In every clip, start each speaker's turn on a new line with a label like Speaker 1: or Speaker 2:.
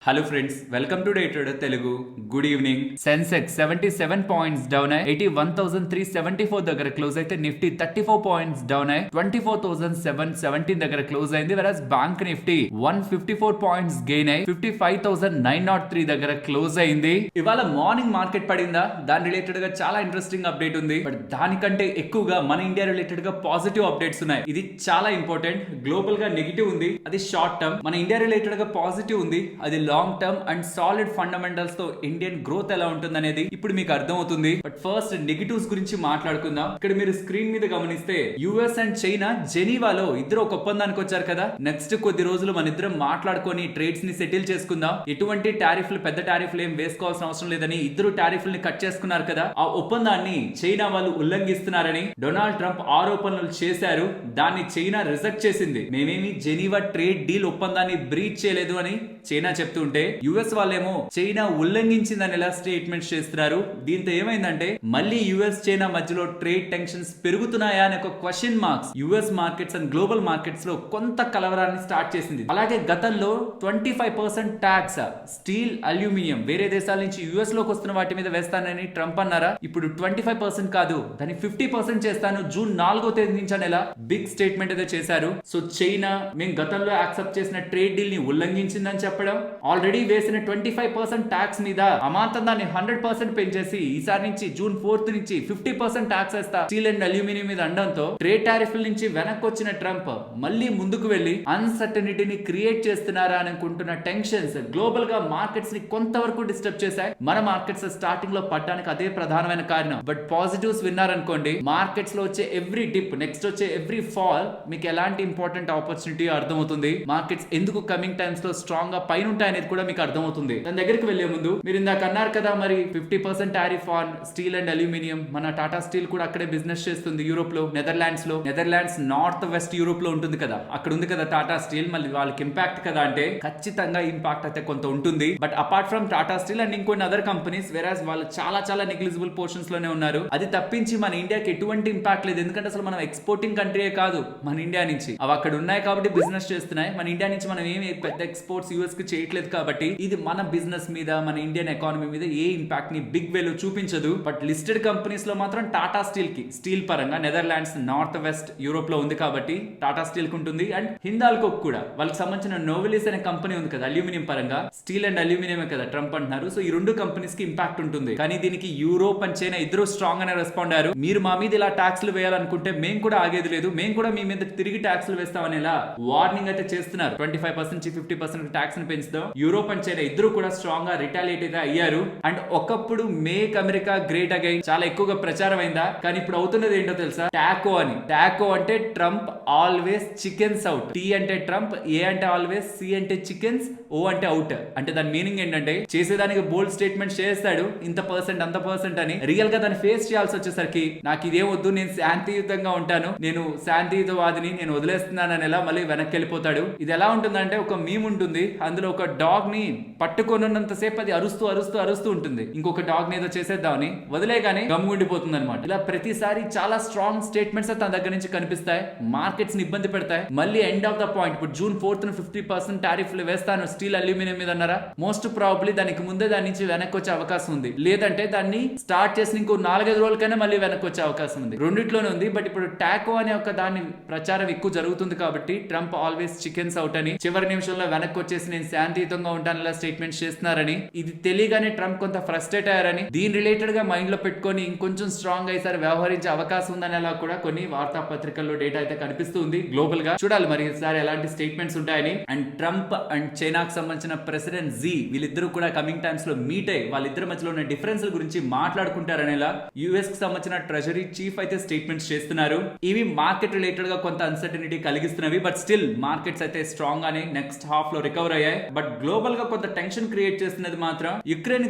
Speaker 1: Hello friends, welcome to day trader Telugu. Good evening. Sensex 77 points down అయ్యి 81,374 దగ్గర close అయితే Nifty 34 points down అయ్యి 24,717 దగ్గర క్లోజ్ అయింది. వెరస్ బ్యాంక్ నిఫ్టీ 154 పాయింట్స్ గెయిన్ అయ్యి 55,903 దగ్గర క్లోజ్ అయింది. ఇవాళ మార్నింగ్ మార్కెట్ పడిందా, దాని రిలేటెడ్ గా చాలా ఇంట్రెస్టింగ్ అప్డేట్ ఉంది. బట్ దానికంటే ఎక్కువగా మన ఇండియా రిలేటెడ్ గా పాజిటివ్ అప్డేట్స్ ఉన్నాయి. ఇది చాలా ఇంపార్టెంట్. గ్లోబల్ గా నెగిటివ్ ఉంది, అది షార్ట్ టర్మ్. మన ఇండియా రిలేటెడ్ గా పాజిటివ్ ఉంది, అది long term and solid fundamentals తో ఇండియన్ గ్రోత్ ఎలా ఉంటుంది అనేది ఇప్పుడు మీకు అర్థం అవుతుంది. బట్ ఫస్ట్ నెగిటివ్స్ గురించి మాట్లాడుకుందాం. ఇక్కడ మీరు స్క్రీన్ మీద గమనిస్తే యుఎస్ అండ్ చైనా జెనీవాలో ఇద్దరు ఒక ఒప్పందానికి వచ్చారు కదా. నెక్స్ట్ కొద్ది రోజులు మన ఇద్దరం మాట్లాడుకొని ట్రేడ్స్ ని సెటిల్ చేసుకుందాం. ఎటువంటి టారిఫ్లు, పెద్ద టారిఫ్లు ఏం వేసుకోవాల్సిన అవసరం లేదని ఇద్దరు టారిఫ్లని కట్ చేసుకున్నారు కదా. ఆ ఒప్పందాన్ని చైనా వాళ్ళు ఉల్లంఘిస్తున్నారని డొనాల్డ్ ట్రంప్ ఆరోపణలు చేశారు. దాన్ని చైనా రిజెక్ట్ చేసింది. మేమేమి జెనీవా ట్రేడ్ డీల్ ఒప్పందాన్ని బ్రీచ్ చేయలేదు అని చైనా చెప్తుంటే యుఎస్ వాళ్ళేమో చైనా ఉల్లంఘించిందని ఎలా స్టేట్మెంట్స్ చేస్తున్నారు. దీంతో ఏమైందంటే మళ్ళీ యుఎస్ చైనా మధ్యలో ట్రేడ్ టెన్షన్స్ పెరుగుతున్నాయా అనే ఒక question marks US markets and global markets లో కొంత కలవరాన్ని స్టార్ట్ చేసింది. అలాగే గతంలో 25% ట్యాక్స్ స్టీల్, అల్యూమినియం వేరే దేశాల నుంచి యుఎస్ లోకి వస్తున్న వాటి మీద వేస్తానని ట్రంప్ అన్నారా. ఇప్పుడు 25% కాదు, దాన్ని 50% చేస్తాను జూన్ 4వ తేదీ నుంచి అనేలా బిగ్ స్టేట్మెంట్ అయితే చేశారు. సో చైనా మేము గతంలో యాక్సెప్ట్ చేసిన ట్రేడ్ డీల్ ని ఉల్లంఘించిందని చెప్పడం, ఆల్రెడీ వేసిన 25% ట్యాక్స్ మీద అమాంతం దాన్ని 100% పెంచేసి ఈసారి నుంచి జూన్ 4th నుంచి 50% ట్యాక్స్ వేస్తా స్టీల్ అండ్ అల్యూమినియం మీద అనడంతో ట్రేడ్ టారిఫ్ల నుంచి వెనక్కి వచ్చిన ట్రంప్ మళ్ళీ ముందుకు వెళ్లి అన్సర్టనిటీని క్రియేట్ చేస్తున్నారా అని అనుకుంటున్న టెన్షన్స్ గ్లోబల్ గా మార్కెట్స్ ని కొంతవరకు డిస్టర్బ్ చేశాయి. మన మార్కెట్స్ స్టార్టింగ్ లో పడ్డానికి అదే ప్రధానమైన కారణం. బట్ పాజిటివ్స్ విన్నారనుకోండి, మార్కెట్స్ లో వచ్చే ఎవ్రీ డిప్, నెక్స్ట్ వచ్చే ఎవ్రీ ఫాల్ మీకు ఎలాంటి ఇంపార్టెంట్ ఆపర్చునిటీ అర్థమవుతుంది. మార్కెట్స్ ఎందుకు కమింగ్ టైమ్స్ లో స్ట్రాంగ్ గా పైన ఉంటాయి అనేది కూడా మీకు అర్థమవుతుంది. దాని దగ్గరికి వెళ్లే ముందు మీరు ఇందాక అన్నారు కదా, మరి 50% tariff on steel and aluminium. మన టాటా స్టీల్ కూడా అక్కడే బిజినెస్ చేస్తుంది, యూరోప్ లో, నెదర్లాండ్స్ లో. నెదర్లాండ్స్ నార్త్ వెస్ట్ యూరోప్ లో ఉంటుంది కదా, అక్కడ ఉంది కదా టాటా స్టీల్. మళ్ళీ వాళ్ళకి ఇంపాక్ట్ కదా అంటే ఖచ్చితంగా ఇంపాక్ట్ అయితే కొంత ఉంటుంది. But apart from Tata steel and ఇంకొన్ని అదర్ కంపెనీస్, వేరాజ్ వాళ్ళు చాలా నెగ్లిజిబుల్ పోర్షన్స్ లోనే ఉన్నారు. అది తప్పించి మన ఇండియాకి ఎటువంటి ఇంపాక్ట్ లేదు. ఎందుకంటే అసలు మనం ఎక్స్పోర్టింగ్ కంట్రీయే కాదు మన ఇండియా నుంచి. అవి అక్కడ ఉన్నాయి కాబట్టి బిజినెస్ చేస్తున్నాయి. మన ఇండియా నుంచి మనం ఏమి పెద్ద ఎక్స్పోర్ట్స్ యూఎస్ కి చేయట్లేదు కాబట్టి ఇది మన బిజినెస్ మీద, మన ఇండియన్ ఎకానమీ మీద ఏ ఇంపాక్ట్ ని బిగ్ వేలో చూపించదు. బట్ లిస్టెడ్ కంపెనీస్ లో మాత్రం టాటా స్టీల్ కి, స్టీల్ పరంగా నెదర్లాండ్స్ నార్త్ వెస్ట్ యూరోప్ లో ఉంది కాబట్టి టాటా స్టీల్ కు ఉంటుంది. అండ్ హిందాల్కో కూడా వాళ్ళకి సంబంధించిన నోవెలిస్ అనే కంపెనీ ఉంది కదా, అల్యూమినియం పరంగా. స్టీల్ అండ్ అల్యూమినియం కదా ట్రంప్ అంటున్నారు. సో ఈ రెండు కంపెనీస్ కి ఇంపాక్ట్ ఉంటుంది. కానీ దీనికి యూరోప్ అండ్ చైనా ఇద్దరు స్ట్రాంగ్ అనే రెస్పాండ్ అయ్యారు. మీరు మా మీద ఇలా ట్యాక్స్లు వేయాలనుకుంటే మేము కూడా ఆగేది లేదు, మేము కూడా మీ మీద తిరిగి ట్యాక్స్లు వేస్తామనేలా వార్నింగ్ అయితే చేస్తున్నారు. 25% నుంచి 50% ట్యాక్స్ ని పెంచుతాం. యూరోప్ అండ్ చైనా ఇద్దరు కూడా స్ట్రాంగ్ గా రిటాలియేట్ అయితే అయ్యారు. అండ్ ఒకప్పుడు మేక్ అమెరికా గ్రేట్ అగైన్ చాలా ఎక్కువగా ప్రచారం అయిందా, కానీ ఇప్పుడు అవుతున్నది ఏంటో తెలుసా? టాకో అని. టాకో అంటే Trump always chickens out. T అంటే ట్రంప్, ఏ అంటే ఆల్వేస్, సి అంటే చికెన్స్, ఓ అంటే అవుట్. అంటే దాని మీనింగ్ ఏంటంటే చేసేదానికి బోల్డ్ స్టేట్మెంట్ చేస్తాడు, ఇంత పర్సెంట్ అంత పర్సెంట్ అని. రియల్ గా దాన్ని ఫేస్ చేయాల్సి వచ్చేసరికి నాకు ఇదేం వద్దు, నేను శాంతియుతంగా ఉంటాను, నేను శాంతియుతవాదిని, నేను వదిలేస్తున్నాను అనేలా మళ్ళీ వెనక్కి వెళ్ళిపోతాడు. ఇది ఎలా ఉంటుందంటే ఒక మీమ్ ఉంటుంది, అందులో ఒక డాగ్ ని పట్టుకొనున్నంత సేపు అది అరుస్తూ అరుస్తూ అరుస్తూ ఉంటుంది. ఇంకొక డాగ్ ని ఏదో చేసేద్దామని వదిలేగానే గమ్ముండిపోతుంది అనమాట. ఇలా ప్రతిసారి చాలా స్ట్రాంగ్ స్టేట్మెంట్స్ తన దగ్గర నుంచి కనిపిస్తాయి, మార్కెట్స్ ని ఇబ్బంది పెడతాయి. మళ్ళీ ఎండ్ ఆఫ్ ద పాయింట్ ఇప్పుడు జూన్ 4th 50% టారిఫ్లు వేస్తాను స్టీల్ అల్యూమినియం మీద అన్నారా, మోస్ట్ ప్రాబబ్లీ దానికి ముందే దాని నుంచి వెనక్కి వచ్చే అవకాశం ఉంది. లేదంటే దాన్ని స్టార్ట్ చేసిన ఇంకో 4-5 రోజులకైనా మళ్ళీ వెనక్కి వచ్చే అవకాశం ఉంది. రెండిట్లోనే ఉంది. బట్ ఇప్పుడు టాకో అనే ఒక దాని ప్రచారం ఎక్కువ జరుగుతుంది కాబట్టి ట్రంప్ ఆల్వేస్ చికెన్స్ అవుట్ అని, చివరి నిమిషంలో వెనక్కి వచ్చేసి నేను శాంతియుతంగా ఉంటాను ఇలా స్టేట్మెంట్స్ చేస్తున్నారని. ఇది తెలియగానే ట్రంప్ కొంత ఫ్రస్ట్రేట్ అయ్యారని, దీని రిలేటెడ్ గా మైండ్ లో పెట్టుకొని ఇంకొంచెం స్ట్రాంగ్ అయ్యారు వ్యవహరించే అవకాశం ఉందని అలా కూడా కొన్ని వార్తాపత్రికల్లో డేటా అయితే కనిపిస్తుంది. గ్లోబల్ గా చూడాలి మరి ఈసారి ఎలాంటి స్టేట్మెంట్స్ ఉంటాయని. అండ్ ట్రంప్ అండ్ చైనాకు సంబంధించిన ప్రెసిడెంట్ జీ వీళ్ళిద్దరూ కూడా కమింగ్ టైమ్స్ లో మీట్ అయ్యి వాళ్ళిద్దరి మధ్యలో ఉన్న డిఫరెన్స్ గురించి మాట్లాడుకుంటారనేలా యుఎస్ కి సంబంధించిన ట్రెజరీ చీఫ్ అయితే స్టేట్మెంట్స్ చేస్తున్నారు. ఇవి మార్కెట్ రిలేటెడ్ గా కొంత అన్సర్టనిటీ కలిగిస్తున్నవి. బట్ స్టిల్ మార్కెట్స్ అయితే స్ట్రాంగ్ గానే నెక్స్ట్ హాఫ్ లో రికవర్ అయ్యాయి. బట్ గ్లోబల్ గా కొంత టెన్షన్ క్రియేట్ చేస్తున్నది మాత్రం యుక్రెయిన్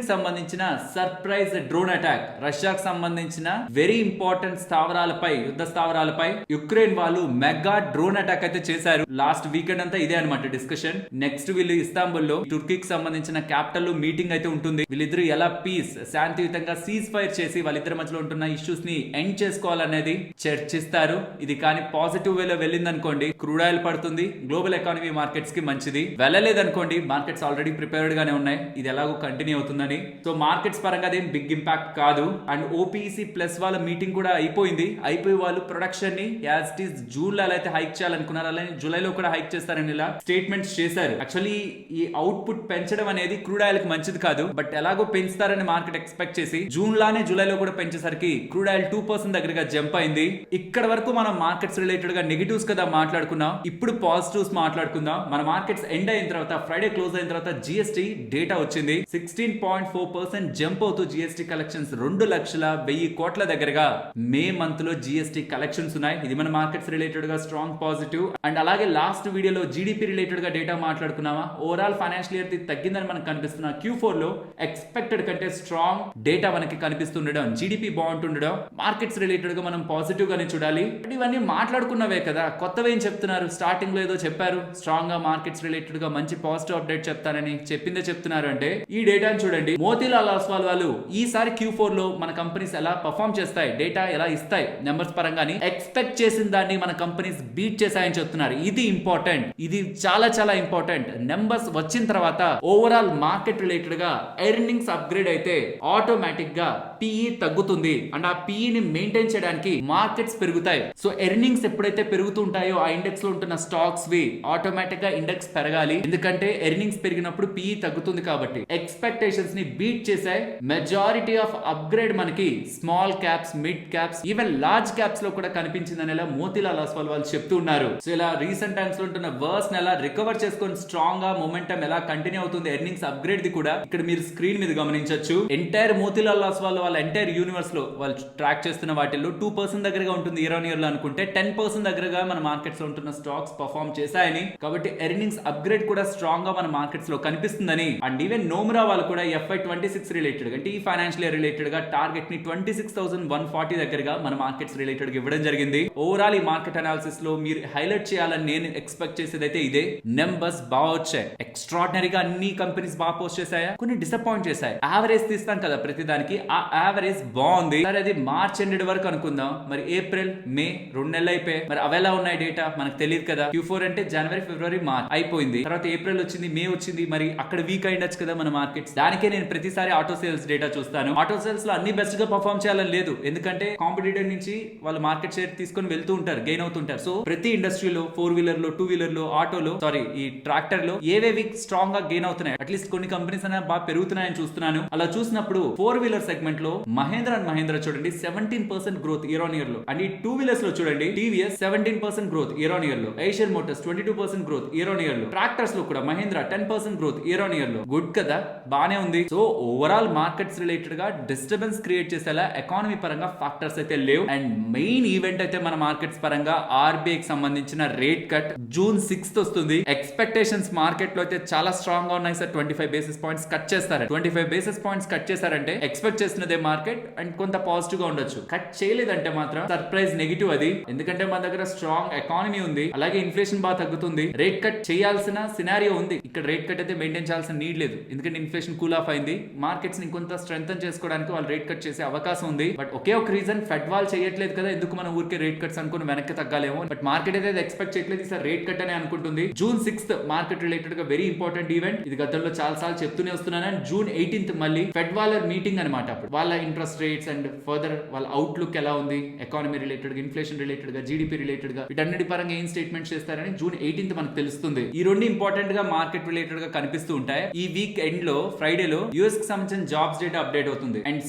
Speaker 1: కి సంబంధించిన సర్ప్రైజ్ డ్రోన్ అటాక్. రష్యాకు సంబంధించిన వెరీ ఇంపార్టెంట్ స్థావరాలపై, యుద్ధ స్థావరాలపై యుక్రెయిన్ వాళ్ళు మెగా డ్రోన్ అటాక్ అయితే చేశారు. లాస్ట్ వీకెండ్ అంతా ఇదే అనమాట డిస్కషన్. నెక్స్ట్ వీళ్ళు ఇస్తాంబుల్ లో తుర్కీకి సంబంధించిన క్యాపిటల్ లో మీటింగ్ అయితే ఉంటుంది. వీళ్ళిద్దరు ఎలా పీస్, శాంతియుతంగా సీజ్ ఫైర్ చేసి వాళ్ళిద్దరి మధ్యలో ఉంటున్న ఇష్యూస్ ని ఎండ్ చేసుకోవాలనేది చర్చిస్తారు. ఇది కానీ పాజిటివ్ వేలో వెళ్ళింది అనుకోండి, క్రూడ్ ఆయిల్ పడుతుంది, గ్లోబల్ ఎకానమీ మార్కెట్స్ కి మంచిది. వెళ్ళలేదనుకోండి మార్కెట్ మార్కెట్స్ ఆల్రెడీ ప్రిపేర్డ్ గానే ఉన్నాయి, ఇది ఎలాగో కంటిన్యూ అవుతుందని. సో మార్కెట్స్ పరంగా అదేం బిగ్ ఇంపాక్ట్ కాదు. అండ్ ఓపీసీ ప్లస్ వాళ్ళ మీటింగ్ కూడా అయిపోయి వాళ్ళు ప్రొడక్షన్ ని యాజ్ ఇట్ ఈస్ జూన్ లో అయితే హైక్ చేయాలనుకున్నారు, అలానే జూలైలో కూడా హైక్ చేస్తారని ఇలా స్టేట్మెంట్స్ చేశారు. యాక్చువల్లీ ఈ అవుట్పుట్ పెంచడం అనేది క్రూడ్ ఆయిల్ కి మంచిది కాదు, బట్ ఎలాగో పెంచుతారని మార్కెట్ ఎక్స్పెక్ట్ చేసి జూన్ లానే జూలైలో కూడా పెంచేసరికి క్రూడ్ ఆయిల్ 2% దగ్గరగా జంప్ అయింది. ఇక్కడ వరకు మనం మార్కెట్స్ రిలేటెడ్ గా నెగిటివ్స్ కదా మాట్లాడుకున్నాం, ఇప్పుడు పాజిటివ్స్ మాట్లాడుకుందాం. మన మార్కెట్స్ ఎండ్ అయిన తర్వాత ఫ్రైడే క్లోజ్ అయిన తర్వాత జిఎస్టీ డేటా వచ్చింది. 16.4% జంప్ అవుతూ జిఎస్టీ కలెక్షన్స్ 2,100,000 కోట్ల దగ్గరగా మే మంత్ లో జిఎస్టీ కలెక్షన్స్ ఉన్నాయి. ఇది మన మార్కెట్స్ రిలేటెడ్ గా స్ట్రాంగ్ పాజిటివ్. అండ్ అలాగే లాస్ట్ వీడియోలో జీడీపీ రిలేటెడ్ గా డేటా మాట్లాడుకున్నామా, ఓవరాల్ ఫైనాన్షియల్ ఇయర్ తగ్గిందని మనకు కనిపిస్తున్న Q4 లో ఎక్స్పెక్టెడ్ కంటే స్ట్రాంగ్ డేటా మనకి కనిపిస్తుండడం, జీడీపీ బాగుంటుండడం మార్కెట్స్ రిలేటెడ్ గా మనం పాజిటివ్ గానే చూడాలి. ఇవన్నీ మాట్లాడుకున్నవే కదా, కొత్తవి ఏం చెప్తున్నారు? స్టార్టింగ్ లో ఏదో చెప్పారు స్ట్రాంగ్ గా మార్కెట్స్ రిలేటెడ్ గా మంచి పాజిటివ్ అప్డేట్ చెప్తానని, చెప్పిందే చెప్తున్నారు అంటే ఈ డేటాను చూడండి. మోతీలాల్ ఓస్వాల్ వాళ్ళు ఈసారి Q4 లో మన కంపెనీస్ ఎలా పర్ఫామ్ చేస్తాయి, డేటా ఎలా ఇస్తాయి నెంబర్స్ పరంగాని ఎక్స్పెక్ట్ చేసిన దాన్ని మన కంపెనీస్ బీట్ చేశాయని చెప్తున్నారు. ఇది ఇంపార్టెంట్, ఇది చాలా చాలా ఇంపార్టెంట్. నెంబర్స్ వచ్చిన తర్వాత ఓవరాల్ మార్కెట్ రిలేటెడ్ గా ఎర్నింగ్స్ అప్గ్రేడ్ అయితే ఆటోమేటిక్ గా పిఈ తగ్గుతుంది అండ్ ఆ పిఈ ని మెయింటైన్ చేయడానికి మార్కెట్స్ పెరుగుతాయి. సో ఎర్నింగ్స్ ఎప్పుడైతే పెరుగుతుంటాయో ఆ ఇండెక్స్ లో ఉంటున్న స్టాక్స్ వి ఆటోమేటిక్ గా ఇండెక్స్ పెరగాలి, ఎందుకంటే ఎర్నింగ్స్ పెరిగినప్పుడు పిఈ తగ్గుతుంది కాబట్టి. ఎక్స్పెక్టేషన్స్ ని బీట్ చేసాయి. మెజారిటీ ఆఫ్ అప్గ్రేడ్ మనకి small caps, mid caps, even large caps లో కూడా కనిపించిందని మోతీలాల్ ఓస్వాల్ వాళ్ళు చెప్తూ ఉన్నారు. సో ఇలా రీసెంట్ టైమ్స్ లో ఉంటున్న వర్స్ ని ఎలా రికవర్ చేసుకొని స్ట్రాంగ్ గా మొమెంటం ఎలా కంటిన్యూ అవుతుంది, ఎర్నింగ్స్ అప్గ్రేడ్ ది కూడా ఇక్కడ మీరు స్క్రీన్ మీద గమనించొచ్చు. ఎంటైర్ మోతీలాల్ ఓస్వాల్ వాళ్ళ ఎంటైర్ యూనివర్స్ లో వాళ్ళు ట్రాక్ చేస్తున్న వాటిల్లో 2% దగ్గరగా ఉంటుంది ఇయర్ ఆన్ ఇయర్ లో అనుకుంటే, 10% దగ్గరగా మన మార్కెట్స్ లో ఉంటున్న స్టాక్స్ పర్ఫార్మ్ చేశాయని, కాబట్టి ఎర్నింగ్స్ అప్గ్రేడ్ కూడా స్ట్రాంగ్ గా మన మార్కెట్స్ లో కనిపిస్తుందని. అండ్ ఈవెన్ నోమ్రా వాళ్ళు కూడా FY26 రిలేటెడ్ అంటే ఈ ఫైనాన్షియల్ ఇయర్ రిలేటెడ్ గా టార్గెట్ ని 26,140 దగ్గరగా మన మార్కెట్స్ రిలేటెడ్ గా ఇవ్వడం జరిగింది. ఓవరాల్ ఈ మార్కెట్ అనాలిసిస్ లో మీరు హైలైట్ చేయాలని నేను ఎక్స్పెక్ట్ చేసేది అయితే ఇదే. నెంబర్స్ బాగా వచ్చాయి, ఎక్స్ట్రాడినరీగా అన్ని కంపెనీస్ బాగా పోస్ట్ చేశాయా, కొన్ని డిసప్పాయింట్ చేశాయి. యావరేజ్ తీస్తాం కదా ప్రతి దానికి, ఆ యావరేజ్ బాగుంది. సరే అది మార్చ్ ఎండ్ వరకు అనుకుందాం, మరి ఏప్రిల్ మే 2 నెలలు అయిపోయి మరి అవి ఎలా ఉన్నాయి డేటా మనకు తెలియదు కదా. Q4 అంటే జనవరి, ఫిబ్రవరి, మార్చ్ అయిపోయింది, తర్వాత ఏప్రిల్ వచ్చింది, మే వచ్చింది, మరి అక్కడ వీక్ అయ్యొచ్చు కదా మన మార్కెట్స్. దానికే నేను ప్రతిసారి ఆటో సేల్స్ డేటా చూస్తాను. ఆటో సేల్స్ లో అన్ని బెస్ట్ గా పర్ఫార్మ్ చేయాలని లేదు, ఎందుకంటే కాంపిటీటర్ నుంచి వాళ్ళు మార్కెట్ షేర్ తీసుకొని వెళ్తూ ఉంటారు, గెయిన్ అవుతుంటారు. సో ప్రతి ఇండస్ట్రీలో 4 వీలర్ లో, 2 వీలర్ లో, ఆటోలో, సారీ ఈ ట్రాక్టర్ లో ఏవేవి స్ట్రాంగ్ గా గెయిన్ అవుతున్నాయి, అట్లీస్ట్ కొన్ని కంపెనీస్ అయినా బాగా పెరుగుతున్నాయని చూస్తున్నాను. అలా చూసినప్పుడు 4 వీలర్ సెగ్మెంట్ లో మహేంద్ర అండ్ మహేంద్ర చూడండి 17% గ్రోత్ ఇయర్ ఆన్ ఇయర్ లో. అండ్ ఈ 2 వీలర్స్ లో చూడండి TVS 17% growth year on year లో, Asian Motors 22% growth year on year లో, ట్రాక్టర్స్ లో కూడా Mahindra 10% growth year on year లో. గుడ్ కదా, బానే ఉంది. సో ఓవరాల్ మార్కెట్స్ రిలేటెడ్ గా డిస్టర్బెన్స్ క్రియేట్ చేసేలా ఎకానమీ పరంగా ఫ్యాక్టర్స్ అయితే లేవు. అండ్ మెయిన్ ఈవెంట్ అయితే మన మార్కెట్స్ పరంగా ఆర్బీఐ కి సంబంధించిన రేట్ కట్ June 6th వస్తుంది. ఎక్స్పెక్టేషన్స్ మార్కెట్ లో అయితే చాలా స్ట్రాంగ్ గా ఉన్నాయి సార్. 25 బేసిస్ పాయింట్స్ కట్ చేస్తారు. 25 బేసిస్ పాయింట్స్ కట్ చేశారంటే ఎక్స్పెక్ట్ చేస్తున్నదే మార్కెట్ అండ్ కొంత పాజిటివ్ గా ఉండొచ్చు. కట్ చేయలేదంటే మాత్రం సర్ప్రైజ్ నెగిటివ్ అది, ఎందుకంటే మన దగ్గర స్ట్రాంగ్ ఎకానమీ ఉంది, అలాగే ఇన్ఫ్లేషన్ బాగా తగ్గుతుంది. రేట్ కట్ చేయాల్సిన సినారియో ఉంది, ఇక్కడ రేట్ కట్ అయితే మెయింటైన్ చేయాల్సిన నీడ్ లేదు, ఎందుకంటే ఇన్ఫ్లేషన్ కూల్ ఆఫ్ అయింది. మార్కెట్స్ ని కొంత స్ట్రెంగ్తన్ చేసుకోవడానికి వాళ్ళు రేట్ కట్ చేసే అవకాశం ఉంది. బట్ ఒకే ఒక రీజన్, ఫెడ్ వాళ్ళు చేయట్లేదు కదా, ఎందుకు మనం ఊరికే రేట్ కట్స్ అనుకుని వెనక్కి తగ్గాలేమో. బట్ మార్కెట్ అయితే ఎక్స్పెక్ట్ చేయట్లేదు, సార్ రేట్ కట్ అని అనుకుంటుంది. June 6th మార్కెట్ రిలేటెడ్ గా వెరీ ఇంపార్టెంట్ ఈవెంట్, ఇది గతంలో చాలా సార్లు చెప్తూనే వస్తున్నాను. అండ్ June 18th మళ్ళీ ఫెడ్ వాళ్ళ మీటింగ్ అనమాట. అప్పుడు వాళ్ళ ఇంట్రెస్ట్ రేట్స్ అండ్ ఫర్దర్ వాళ్ళ అవుట్లుక్ ఎలా ఉంది, ఎకానమీ రిలేటెడ్ గా, ఇన్ఫ్లేషన్ రిలేటెడ్ గా, జీడీపీ రిలేటెడ్ గా, వీటన్నిటి పరంగా ఏం స్టేట్మెంట్ చేస్తారని June 18th మనకు తెలుస్తుంది. ఈ రెండు ఇంపార్టెంట్ గా మార్కెట్ రిలేటెడ్ గా కనిపిస్తూ ఉంటాయి. ఈ వీక్ ఎండ్ లో ఫ్రైడేలో యూఎస్ కి సంబంధించిన జాబ్స్ డేటా అప్డేట్ అవుతుంది. అండ్